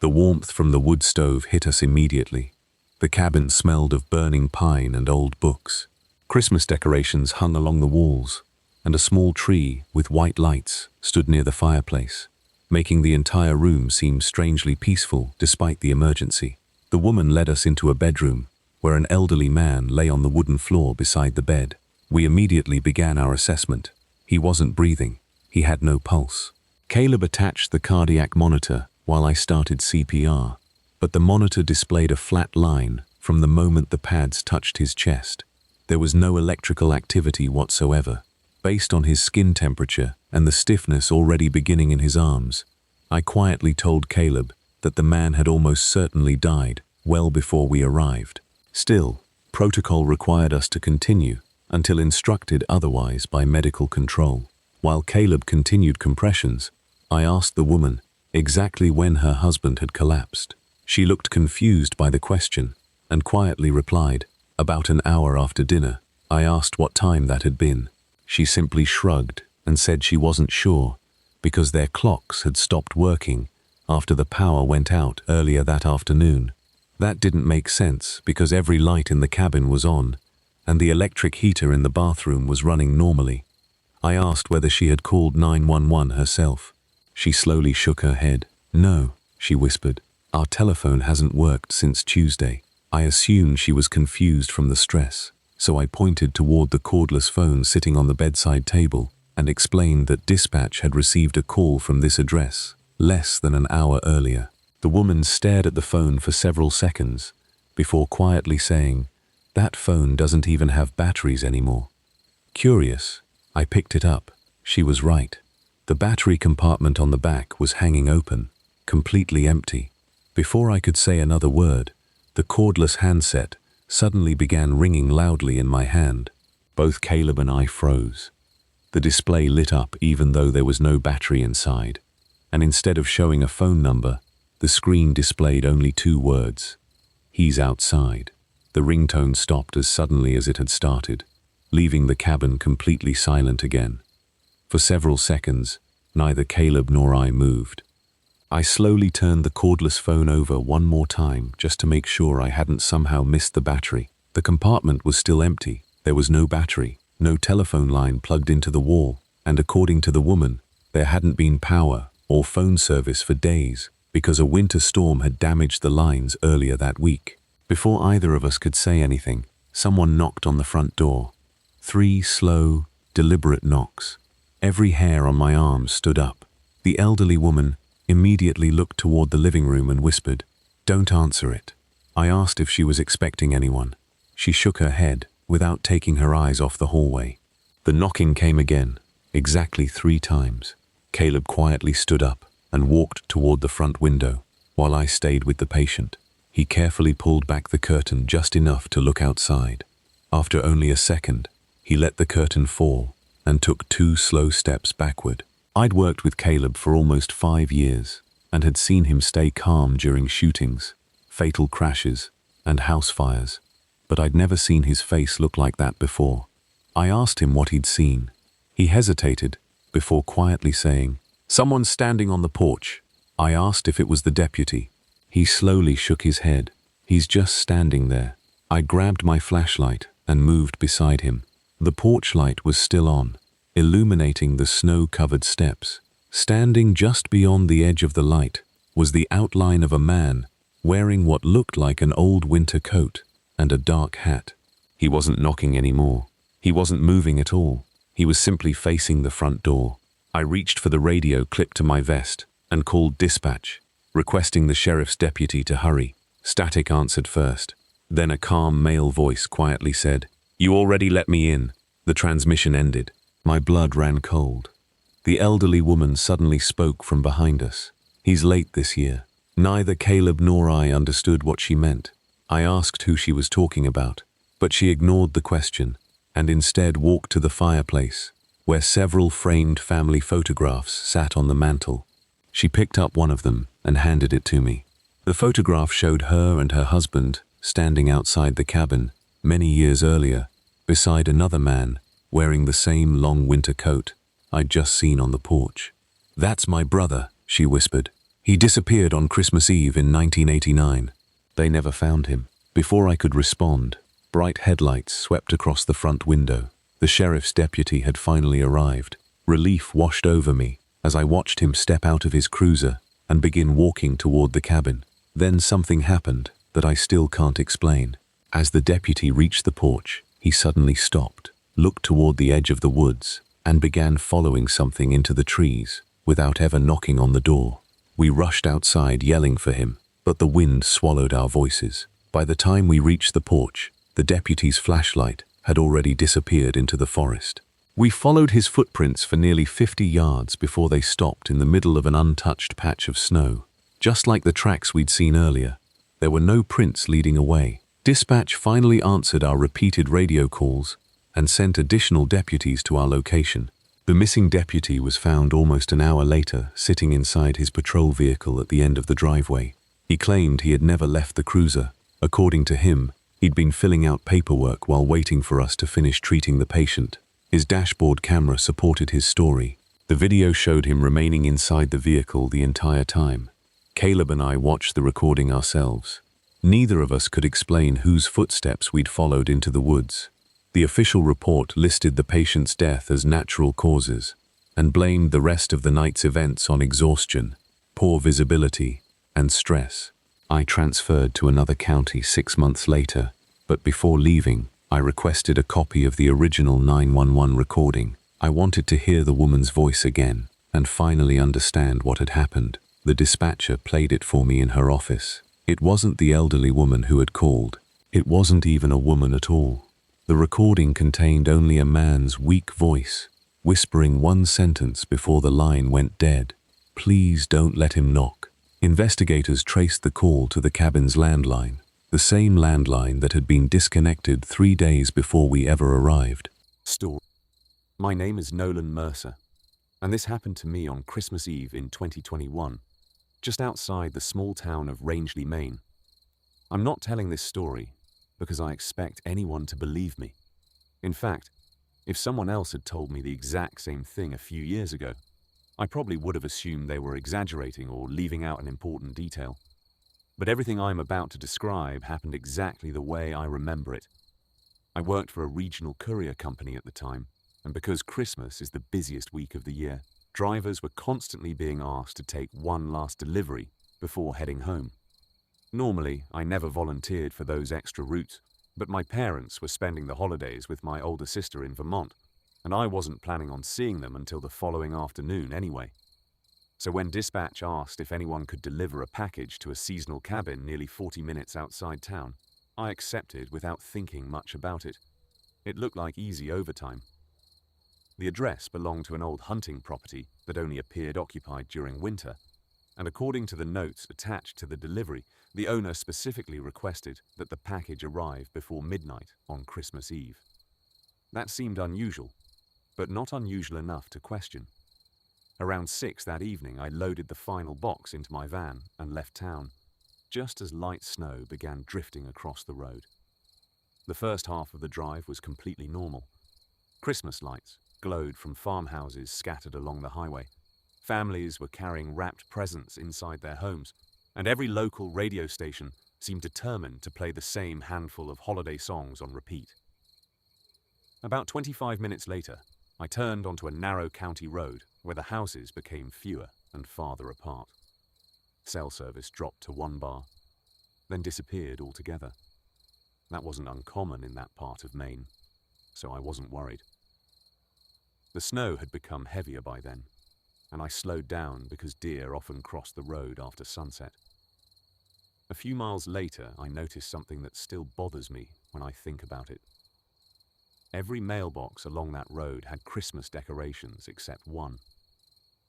The warmth from the wood stove hit us immediately. The cabin smelled of burning pine and old books. Christmas decorations hung along the walls, and a small tree with white lights stood near the fireplace, making the entire room seem strangely peaceful despite the emergency. The woman led us into a bedroom, where an elderly man lay on the wooden floor beside the bed. We immediately began our assessment. He wasn't breathing. He had no pulse. Caleb attached the cardiac monitor while I started CPR, but the monitor displayed a flat line from the moment the pads touched his chest. There was no electrical activity whatsoever. Based on his skin temperature and the stiffness already beginning in his arms, I quietly told Caleb that the man had almost certainly died well before we arrived. Still, protocol required us to continue until instructed otherwise by medical control. While Caleb continued compressions, I asked the woman exactly when her husband had collapsed. She looked confused by the question and quietly replied, "About an hour after dinner." I asked what time that had been. She simply shrugged and said she wasn't sure because their clocks had stopped working after the power went out earlier that afternoon. That didn't make sense because every light in the cabin was on and the electric heater in the bathroom was running normally. I asked whether she had called 911 herself. She slowly shook her head. "No," she whispered. "Our telephone hasn't worked since Tuesday." I assumed she was confused from the stress, so I pointed toward the cordless phone sitting on the bedside table and explained that dispatch had received a call from this address less than an hour earlier. The woman stared at the phone for several seconds before quietly saying, "That phone doesn't even have batteries anymore." Curious, I picked it up. She was right. The battery compartment on the back was hanging open, completely empty. Before I could say another word, the cordless handset suddenly began ringing loudly in my hand. Both Caleb and I froze. The display lit up even though there was no battery inside, and instead of showing a phone number, the screen displayed only 2 words: "He's outside." The ringtone stopped as suddenly as it had started, leaving the cabin completely silent again. For several seconds, neither Caleb nor I moved. I slowly turned the cordless phone over one more time just to make sure I hadn't somehow missed the battery. The compartment was still empty. There was no battery, no telephone line plugged into the wall, and according to the woman, there hadn't been power or phone service for days because a winter storm had damaged the lines earlier that week. Before either of us could say anything, someone knocked on the front door. 3 slow, deliberate knocks. Every hair on my arm stood up. The elderly woman immediately looked toward the living room and whispered, "Don't answer it." I asked if she was expecting anyone. She shook her head without taking her eyes off the hallway. The knocking came again, exactly 3 times. Caleb quietly stood up and walked toward the front window while I stayed with the patient. He carefully pulled back the curtain just enough to look outside. After only a second, he let the curtain fall and took 2 slow steps backward. I'd worked with Caleb for almost 5 years and had seen him stay calm during shootings, fatal crashes, and house fires, but I'd never seen his face look like that before. I asked him what he'd seen. He hesitated before quietly saying, "Someone's standing on the porch." I asked if it was the deputy. He slowly shook his head. "He's just standing there." I grabbed my flashlight and moved beside him. The porch light was still on, illuminating the snow-covered steps. Standing just beyond the edge of the light was the outline of a man wearing what looked like an old winter coat and a dark hat. He wasn't knocking anymore. He wasn't moving at all. He was simply facing the front door. I reached for the radio clipped to my vest and called dispatch, requesting the sheriff's deputy to hurry. Static answered first. Then a calm male voice quietly said, "You already let me in." The transmission ended. My blood ran cold. The elderly woman suddenly spoke from behind us. "He's late this year." Neither Caleb nor I understood what she meant. I asked who she was talking about, but she ignored the question and instead walked to the fireplace, where several framed family photographs sat on the mantel. She picked up one of them and handed it to me. The photograph showed her and her husband standing outside the cabin many years earlier, beside another man wearing the same long winter coat I'd just seen on the porch. "That's my brother," she whispered. "He disappeared on Christmas Eve in 1989. They never found him." Before I could respond, bright headlights swept across the front window. The sheriff's deputy had finally arrived. Relief washed over me as I watched him step out of his cruiser and begin walking toward the cabin. Then something happened that I still can't explain. As the deputy reached the porch, he suddenly stopped, looked toward the edge of the woods, and began following something into the trees without ever knocking on the door. We rushed outside yelling for him, but the wind swallowed our voices. By the time we reached the porch, the deputy's flashlight had already disappeared into the forest. We followed his footprints for nearly 50 yards before they stopped in the middle of an untouched patch of snow. Just like the tracks we'd seen earlier, there were no prints leading away. Dispatch finally answered our repeated radio calls and sent additional deputies to our location. The missing deputy was found almost an hour later, sitting inside his patrol vehicle at the end of the driveway. He claimed he had never left the cruiser. According to him, he'd been filling out paperwork while waiting for us to finish treating the patient. His dashboard camera supported his story. The video showed him remaining inside the vehicle the entire time. Caleb and I watched the recording ourselves. Neither of us could explain whose footsteps we'd followed into the woods. The official report listed the patient's death as natural causes and blamed the rest of the night's events on exhaustion, poor visibility, and stress. I transferred to another county 6 months later, but before leaving, I requested a copy of the original 911 recording. I wanted to hear the woman's voice again and finally understand what had happened. The dispatcher played it for me in her office. It wasn't the elderly woman who had called. It wasn't even a woman at all. The recording contained only a man's weak voice, whispering one sentence before the line went dead. "Please don't let him knock." Investigators traced the call to the cabin's landline, the same landline that had been disconnected 3 days before we ever arrived. My name is Nolan Mercer, and this happened to me on Christmas Eve in 2021, just outside the small town of Rangeley, Maine. I'm not telling this story because I expect anyone to believe me. In fact, if someone else had told me the exact same thing a few years ago, I probably would have assumed they were exaggerating or leaving out an important detail. But everything I'm about to describe happened exactly the way I remember it. I worked for a regional courier company at the time, and because Christmas is the busiest week of the year, drivers were constantly being asked to take one last delivery before heading home. Normally, I never volunteered for those extra routes, but my parents were spending the holidays with my older sister in Vermont, and I wasn't planning on seeing them until the following afternoon anyway. So when dispatch asked if anyone could deliver a package to a seasonal cabin nearly 40 minutes outside town, I accepted without thinking much about it. It looked like easy overtime. The address belonged to an old hunting property that only appeared occupied during winter, and according to the notes attached to the delivery, the owner specifically requested that the package arrive before midnight on Christmas Eve. That seemed unusual, but not unusual enough to question. Around 6 that evening, I loaded the final box into my van and left town, just as light snow began drifting across the road. The first half of the drive was completely normal. Christmas lights glowed from farmhouses scattered along the highway. Families were carrying wrapped presents inside their homes, and every local radio station seemed determined to play the same handful of holiday songs on repeat. About 25 minutes later, I turned onto a narrow county road where the houses became fewer and farther apart. Cell service dropped to 1 bar, then disappeared altogether. That wasn't uncommon in that part of Maine, so I wasn't worried. The snow had become heavier by then, and I slowed down because deer often crossed the road after sunset. A few miles later, I noticed something that still bothers me when I think about it. Every mailbox along that road had Christmas decorations except one.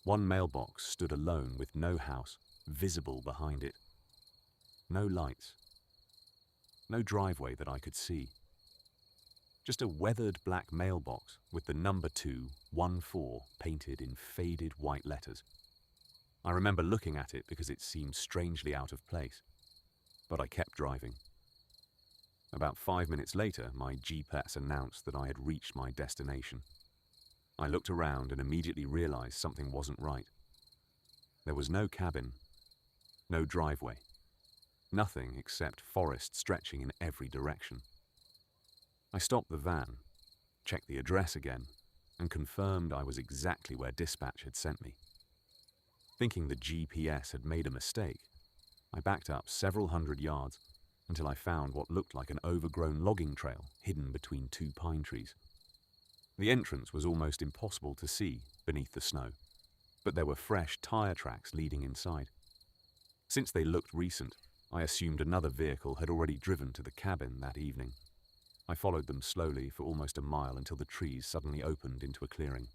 One mailbox stood alone with no house visible behind it. No lights. No driveway that I could see. Just a weathered black mailbox with the number 214 painted in faded white letters. I remember looking at it because it seemed strangely out of place, but I kept driving. About 5 minutes later, my GPS announced that I had reached my destination. I looked around and immediately realized something wasn't right. There was no cabin, no driveway, nothing except forest stretching in every direction. I stopped the van, checked the address again, and confirmed I was exactly where dispatch had sent me. Thinking the GPS had made a mistake, I backed up several hundred yards until I found what looked like an overgrown logging trail hidden between 2 pine trees. The entrance was almost impossible to see beneath the snow, but there were fresh tire tracks leading inside. Since they looked recent, I assumed another vehicle had already driven to the cabin that evening. I followed them slowly for almost a mile until the trees suddenly opened into a clearing.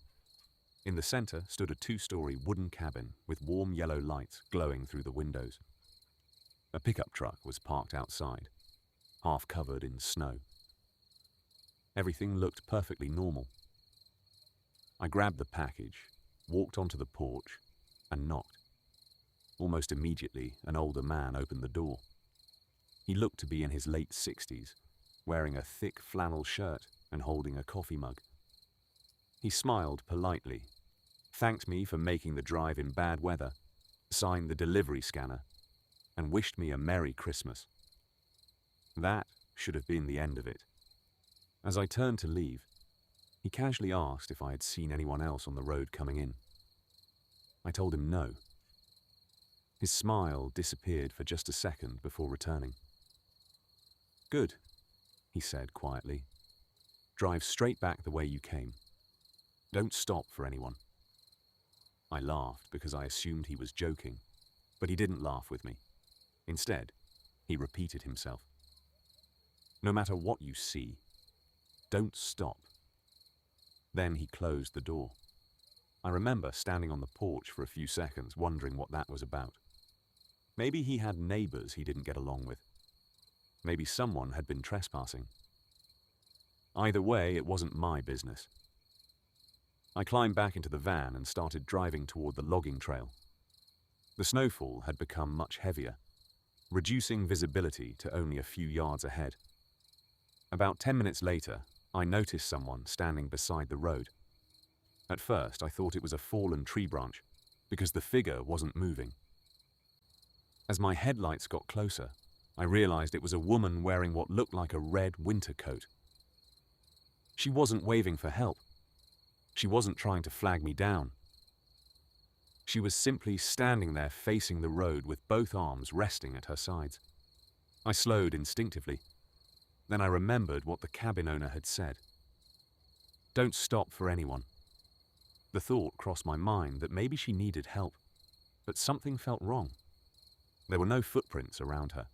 In the center stood a 2-story wooden cabin with warm yellow lights glowing through the windows. A pickup truck was parked outside, half covered in snow. Everything looked perfectly normal. I grabbed the package, walked onto the porch, and knocked. Almost immediately, an older man opened the door. He looked to be in his late 60s, wearing a thick flannel shirt and holding a coffee mug. He smiled politely, thanked me for making the drive in bad weather, signed the delivery scanner, and wished me a Merry Christmas. That should have been the end of it. As I turned to leave, he casually asked if I had seen anyone else on the road coming in. I told him no. His smile disappeared for just a second before returning. "Good," he said quietly. "Drive straight back the way you came. Don't stop for anyone." I laughed because I assumed he was joking, but he didn't laugh with me. Instead, he repeated himself. "No matter what you see, don't stop." Then he closed the door. I remember standing on the porch for a few seconds wondering what that was about. Maybe he had neighbors he didn't get along with. Maybe someone had been trespassing. Either way, it wasn't my business. I climbed back into the van and started driving toward the logging trail. The snowfall had become much heavier, reducing visibility to only a few yards ahead. About 10 minutes later, I noticed someone standing beside the road. At first, I thought it was a fallen tree branch, because the figure wasn't moving. As my headlights got closer, I realized it was a woman wearing what looked like a red winter coat. She wasn't waving for help. She wasn't trying to flag me down. She was simply standing there facing the road with both arms resting at her sides. I slowed instinctively. Then I remembered what the cabin owner had said. "Don't stop for anyone." The thought crossed my mind that maybe she needed help, but something felt wrong. There were no footprints around her.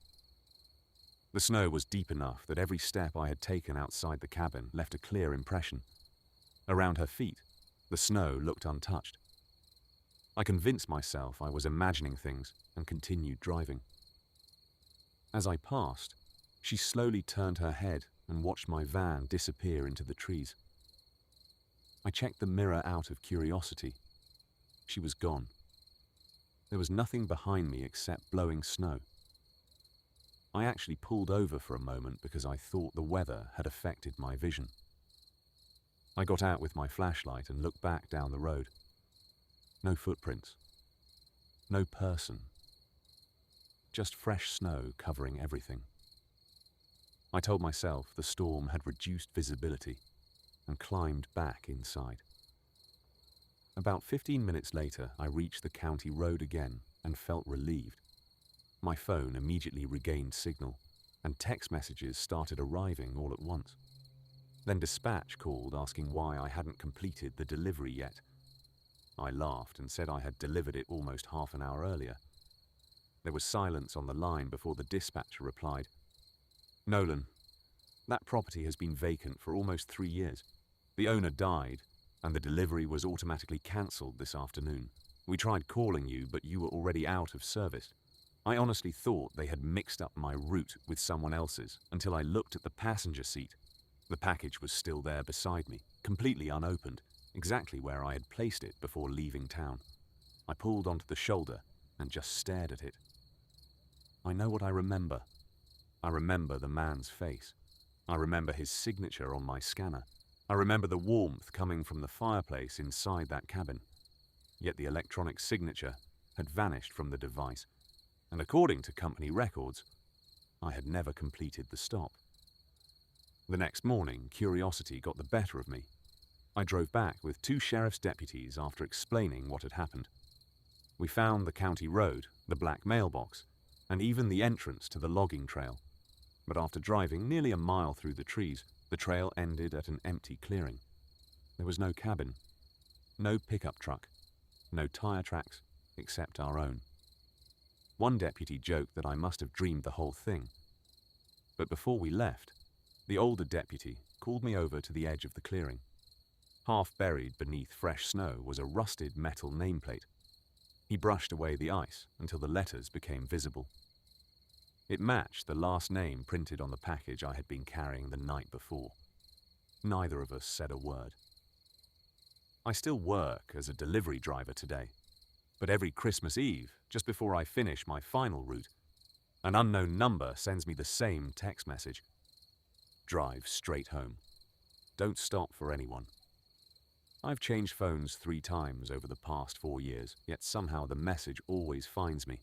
The snow was deep enough that every step I had taken outside the cabin left a clear impression. Around her feet, the snow looked untouched. I convinced myself I was imagining things and continued driving. As I passed, she slowly turned her head and watched my van disappear into the trees. I checked the mirror out of curiosity. She was gone. There was nothing behind me except blowing snow. I actually pulled over for a moment because I thought the weather had affected my vision. I got out with my flashlight and looked back down the road. No footprints. No person. Just fresh snow covering everything. I told myself the storm had reduced visibility and climbed back inside. About 15 minutes later, I reached the county road again and felt relieved. My phone immediately regained signal, and text messages started arriving all at once. Then dispatch called asking why I hadn't completed the delivery yet. I laughed and said I had delivered it almost half an hour earlier. There was silence on the line before the dispatcher replied, "Nolan, that property has been vacant for almost 3 years. The owner died, and the delivery was automatically cancelled this afternoon. We tried calling you, but you were already out of service. I honestly thought they had mixed up my route with someone else's until I looked at the passenger seat. The package was still there beside me, completely unopened, exactly where I had placed it before leaving town. I pulled onto the shoulder and just stared at it. I know what I remember. I remember the man's face. I remember his signature on my scanner. I remember the warmth coming from the fireplace inside that cabin. Yet the electronic signature had vanished from the device, and according to company records, I had never completed the stop. The next morning, curiosity got the better of me. I drove back with 2 sheriff's deputies after explaining what had happened. We found the county road, the black mailbox, and even the entrance to the logging trail. But after driving nearly a mile through the trees, the trail ended at an empty clearing. There was no cabin, no pickup truck, no tire tracks except our own. One deputy joked that I must have dreamed the whole thing. But before we left, The older deputy called me over to the edge of the clearing. Half buried beneath fresh snow was a rusted metal nameplate. He brushed away the ice until the letters became visible. It matched the last name printed on the package I had been carrying the night before. Neither of us said a word. I still work as a delivery driver today, but every Christmas Eve, just before I finish my final route, an unknown number sends me the same text message. Drive straight home. Don't stop for anyone. I've changed phones 3 times over the past 4 years, yet somehow the message always finds me.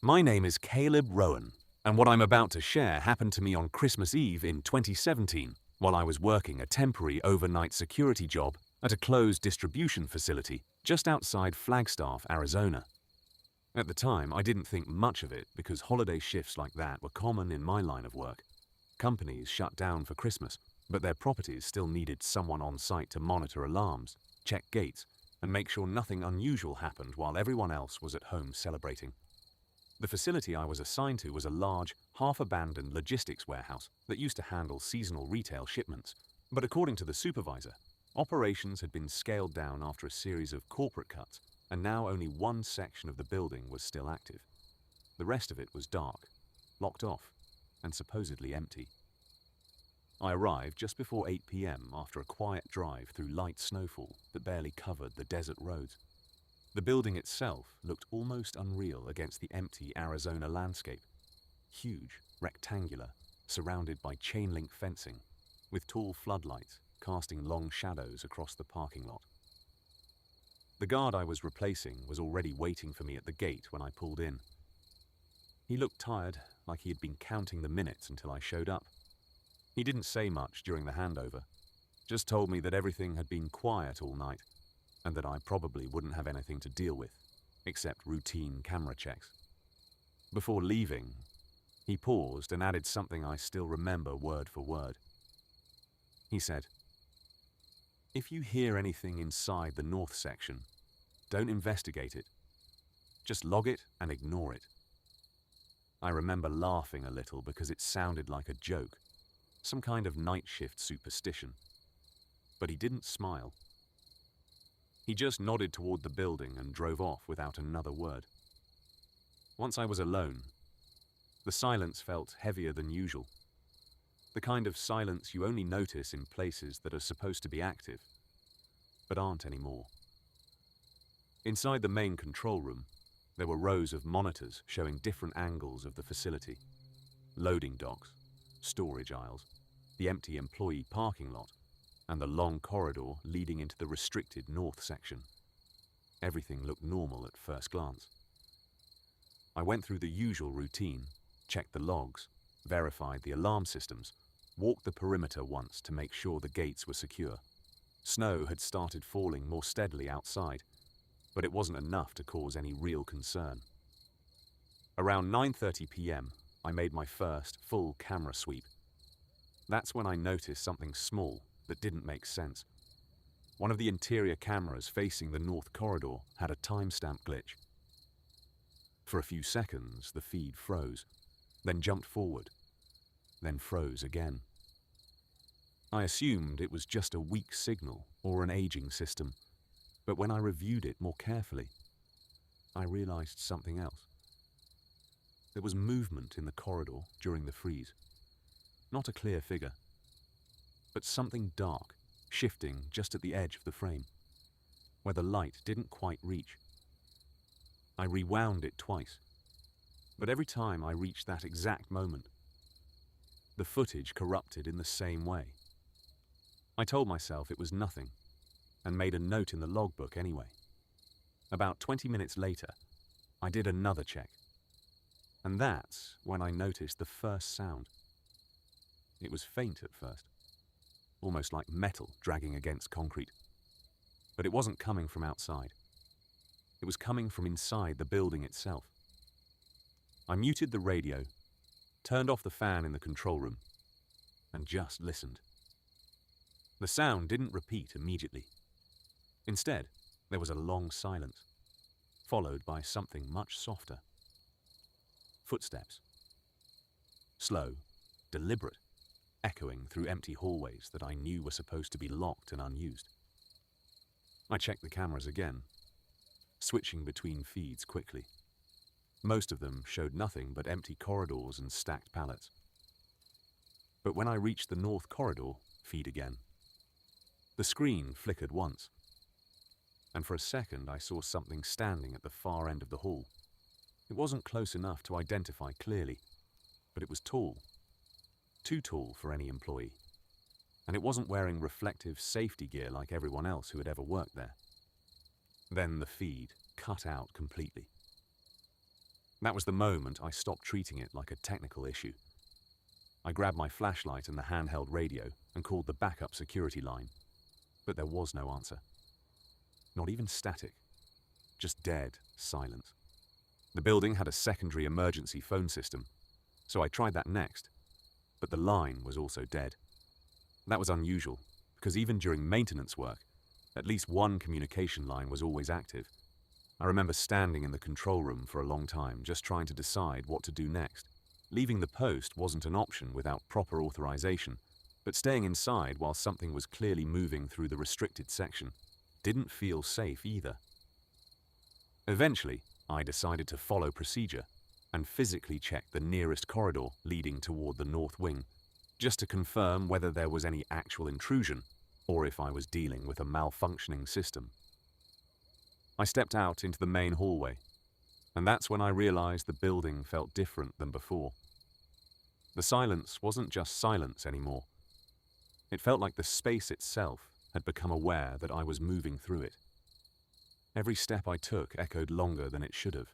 My name is Caleb Rowan, and what I'm about to share happened to me on Christmas Eve in 2017, while I was working a temporary overnight security job at a closed distribution facility just outside Flagstaff, Arizona. At the time, I didn't think much of it because holiday shifts like that were common in my line of work. Companies shut down for Christmas, but their properties still needed someone on site to monitor alarms, check gates, and make sure nothing unusual happened while everyone else was at home celebrating. The facility I was assigned to was a large, half-abandoned logistics warehouse that used to handle seasonal retail shipments, but according to the supervisor, operations had been scaled down after a series of corporate cuts, and now only one section of the building was still active. The rest of it was dark, locked off, and supposedly empty. I arrived just before 8 p.m. after a quiet drive through light snowfall that barely covered the desert roads. The building itself looked almost unreal against the empty Arizona landscape. Huge, rectangular, surrounded by chain-link fencing, with tall floodlights casting long shadows across the parking lot. The guard I was replacing was already waiting for me at the gate when I pulled in. He looked tired, like he had been counting the minutes until I showed up. He didn't say much during the handover, just told me that everything had been quiet all night, and that I probably wouldn't have anything to deal with, except routine camera checks. Before leaving, he paused and added something I still remember word for word. He said, "If you hear anything inside the north section, don't investigate it. Just log it and ignore it." I remember laughing a little because it sounded like a joke, some kind of night shift superstition. But he didn't smile. He just nodded toward the building and drove off without another word. Once I was alone, the silence felt heavier than usual. The kind of silence you only notice in places that are supposed to be active, but aren't anymore. Inside the main control room, there were rows of monitors showing different angles of the facility. Loading docks, storage aisles, the empty employee parking lot, and the long corridor leading into the restricted north section. Everything looked normal at first glance. I went through the usual routine, checked the logs, verified the alarm systems, walked the perimeter once to make sure the gates were secure. Snow had started falling more steadily outside, but it wasn't enough to cause any real concern. Around 9:30 p.m., I made my first full camera sweep. That's when I noticed something small that didn't make sense. One of the interior cameras facing the north corridor had a timestamp glitch. For a few seconds, the feed froze, then jumped forward, then froze again. I assumed it was just a weak signal or an aging system, but when I reviewed it more carefully, I realized something else. There was movement in the corridor during the freeze. Not a clear figure, but something dark, shifting just at the edge of the frame, where the light didn't quite reach. I rewound it twice, but every time I reached that exact moment, the footage corrupted in the same way. I told myself it was nothing, and made a note in the logbook anyway. About 20 minutes later, I did another check, and that's when I noticed the first sound. It was faint at first, almost like metal dragging against concrete. But it wasn't coming from outside. It was coming from inside the building itself. I muted the radio, turned off the fan in the control room, and just listened. The sound didn't repeat immediately. Instead, there was a long silence, followed by something much softer. Footsteps. Slow, deliberate, echoing through empty hallways that I knew were supposed to be locked and unused. I checked the cameras again, switching between feeds quickly. Most of them showed nothing but empty corridors and stacked pallets. But when I reached the north corridor feed again, the screen flickered once, and for a second I saw something standing at the far end of the hall. It wasn't close enough to identify clearly, but it was tall. Too tall for any employee. And it wasn't wearing reflective safety gear like everyone else who had ever worked there. Then the feed cut out completely. That was the moment I stopped treating it like a technical issue. I grabbed my flashlight and the handheld radio and called the backup security line, but there was no answer. Not even static, just dead silence. The building had a secondary emergency phone system, so I tried that next, but the line was also dead. That was unusual, because even during maintenance work, at least one communication line was always active. I remember standing in the control room for a long time, just trying to decide what to do next. Leaving the post wasn't an option without proper authorization, but staying inside while something was clearly moving through the restricted section didn't feel safe either. Eventually, I decided to follow procedure and physically check the nearest corridor leading toward the north wing, just to confirm whether there was any actual intrusion or if I was dealing with a malfunctioning system. I stepped out into the main hallway, and that's when I realized the building felt different than before. The silence wasn't just silence anymore. It felt like the space itself had become aware that I was moving through it. Every step I took echoed longer than it should have.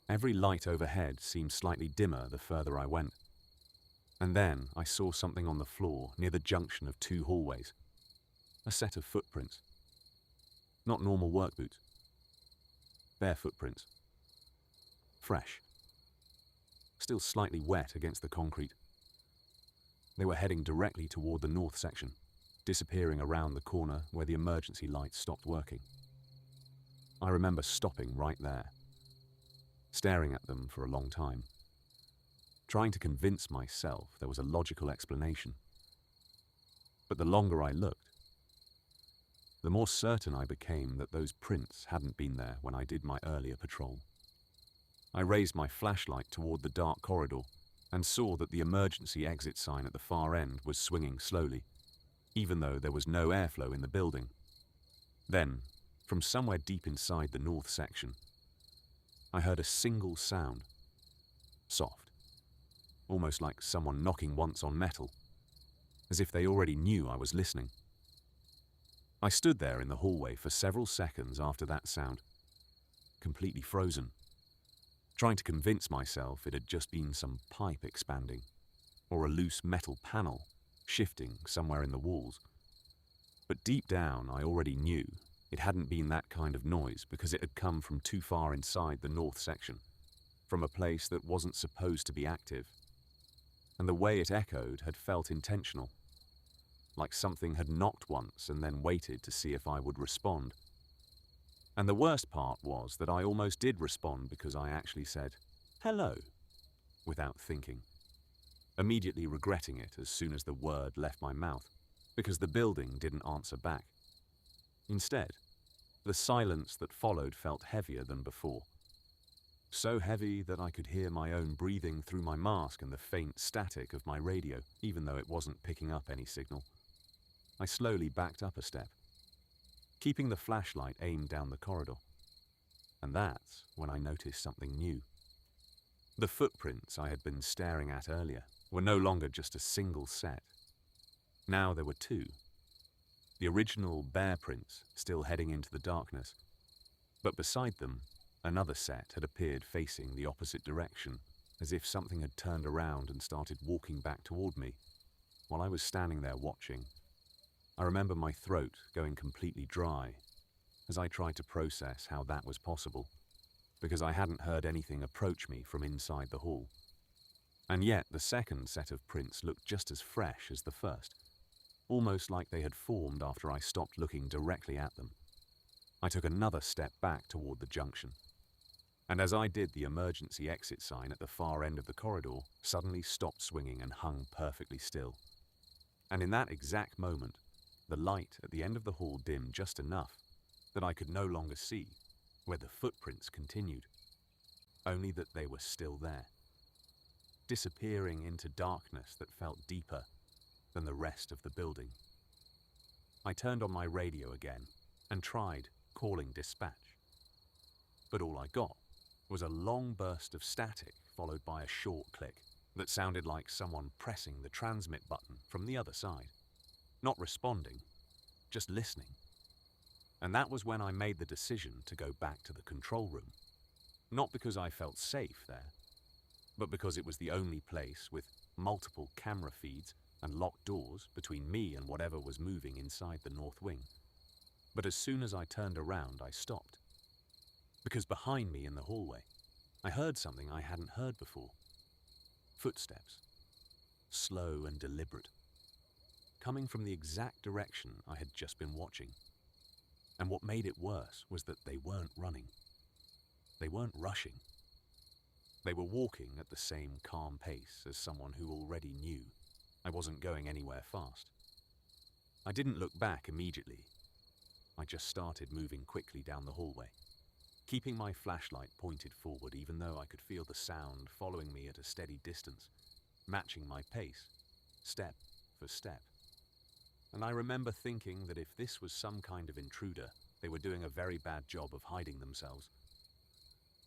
Every light overhead seemed slightly dimmer the further I went. And then I saw something on the floor near the junction of two hallways. A set of footprints. Not normal work boots. Bare footprints. Fresh. Still slightly wet against the concrete. They were heading directly toward the north section, disappearing around the corner where the emergency lights stopped working. I remember stopping right there, staring at them for a long time, trying to convince myself there was a logical explanation. But the longer I looked, the more certain I became that those prints hadn't been there when I did my earlier patrol. I raised my flashlight toward the dark corridor and saw that the emergency exit sign at the far end was swinging slowly, even though there was no airflow in the building. Then, from somewhere deep inside the north section, I heard a single sound. Soft. Almost like someone knocking once on metal, as if they already knew I was listening. I stood there in the hallway for several seconds after that sound, completely frozen, trying to convince myself it had just been some pipe expanding, or a loose metal panel shifting somewhere in the walls. But deep down I already knew it hadn't been that kind of noise because it had come from too far inside the north section, from a place that wasn't supposed to be active. And the way it echoed had felt intentional, like something had knocked once and then waited to see if I would respond. And the worst part was that I almost did respond because I actually said, "Hello," without thinking, immediately regretting it as soon as the word left my mouth, because the building didn't answer back. Instead, the silence that followed felt heavier than before. So heavy that I could hear my own breathing through my mask and the faint static of my radio, even though it wasn't picking up any signal. I slowly backed up a step, keeping the flashlight aimed down the corridor. And that's when I noticed something new. The footprints I had been staring at earlier were no longer just a single set. Now there were two. The original bare prints still heading into the darkness, but beside them, another set had appeared facing the opposite direction, as if something had turned around and started walking back toward me. While I was standing there watching, I remember my throat going completely dry as I tried to process how that was possible, because I hadn't heard anything approach me from inside the hall. And yet the second set of prints looked just as fresh as the first, almost like they had formed after I stopped looking directly at them. I took another step back toward the junction. And as I did, the emergency exit sign at the far end of the corridor suddenly stopped swinging and hung perfectly still. And in that exact moment, the light at the end of the hall dimmed just enough that I could no longer see where the footprints continued, only that they were still there, disappearing into darkness that felt deeper than the rest of the building. I turned on my radio again and tried calling dispatch. But all I got was a long burst of static followed by a short click that sounded like someone pressing the transmit button from the other side. Not responding, just listening. And that was when I made the decision to go back to the control room. Not because I felt safe there, but because it was the only place with multiple camera feeds and locked doors between me and whatever was moving inside the north wing. But as soon as I turned around, I stopped. Because behind me in the hallway, I heard something I hadn't heard before. Footsteps, slow and deliberate, coming from the exact direction I had just been watching. And what made it worse was that they weren't running. They weren't rushing. They were walking at the same calm pace as someone who already knew I wasn't going anywhere fast. I didn't look back immediately. I just started moving quickly down the hallway, keeping my flashlight pointed forward even though I could feel the sound following me at a steady distance, matching my pace, step for step. And I remember thinking that if this was some kind of intruder, they were doing a very bad job of hiding themselves.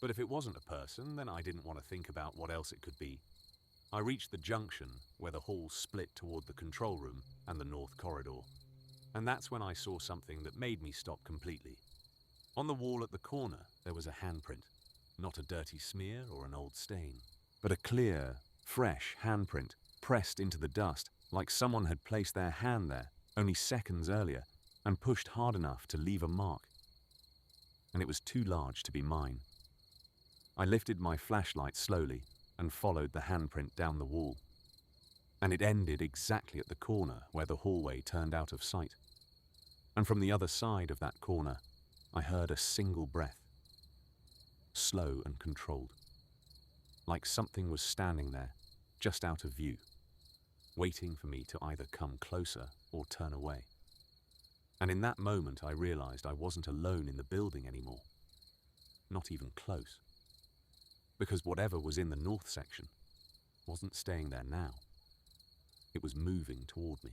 But if it wasn't a person, then I didn't want to think about what else it could be. I reached the junction where the hall split toward the control room and the north corridor. And that's when I saw something that made me stop completely. On the wall at the corner, there was a handprint. Not a dirty smear or an old stain, but a clear, fresh handprint pressed into the dust, like someone had placed their hand there only seconds earlier and pushed hard enough to leave a mark. And it was too large to be mine. I lifted my flashlight slowly and followed the handprint down the wall. And it ended exactly at the corner where the hallway turned out of sight. And from the other side of that corner, I heard a single breath, slow and controlled, like something was standing there, just out of view, waiting for me to either come closer or turn away. And in that moment, I realized I wasn't alone in the building anymore, not even close. Because whatever was in the north section wasn't staying there now. It was moving toward me.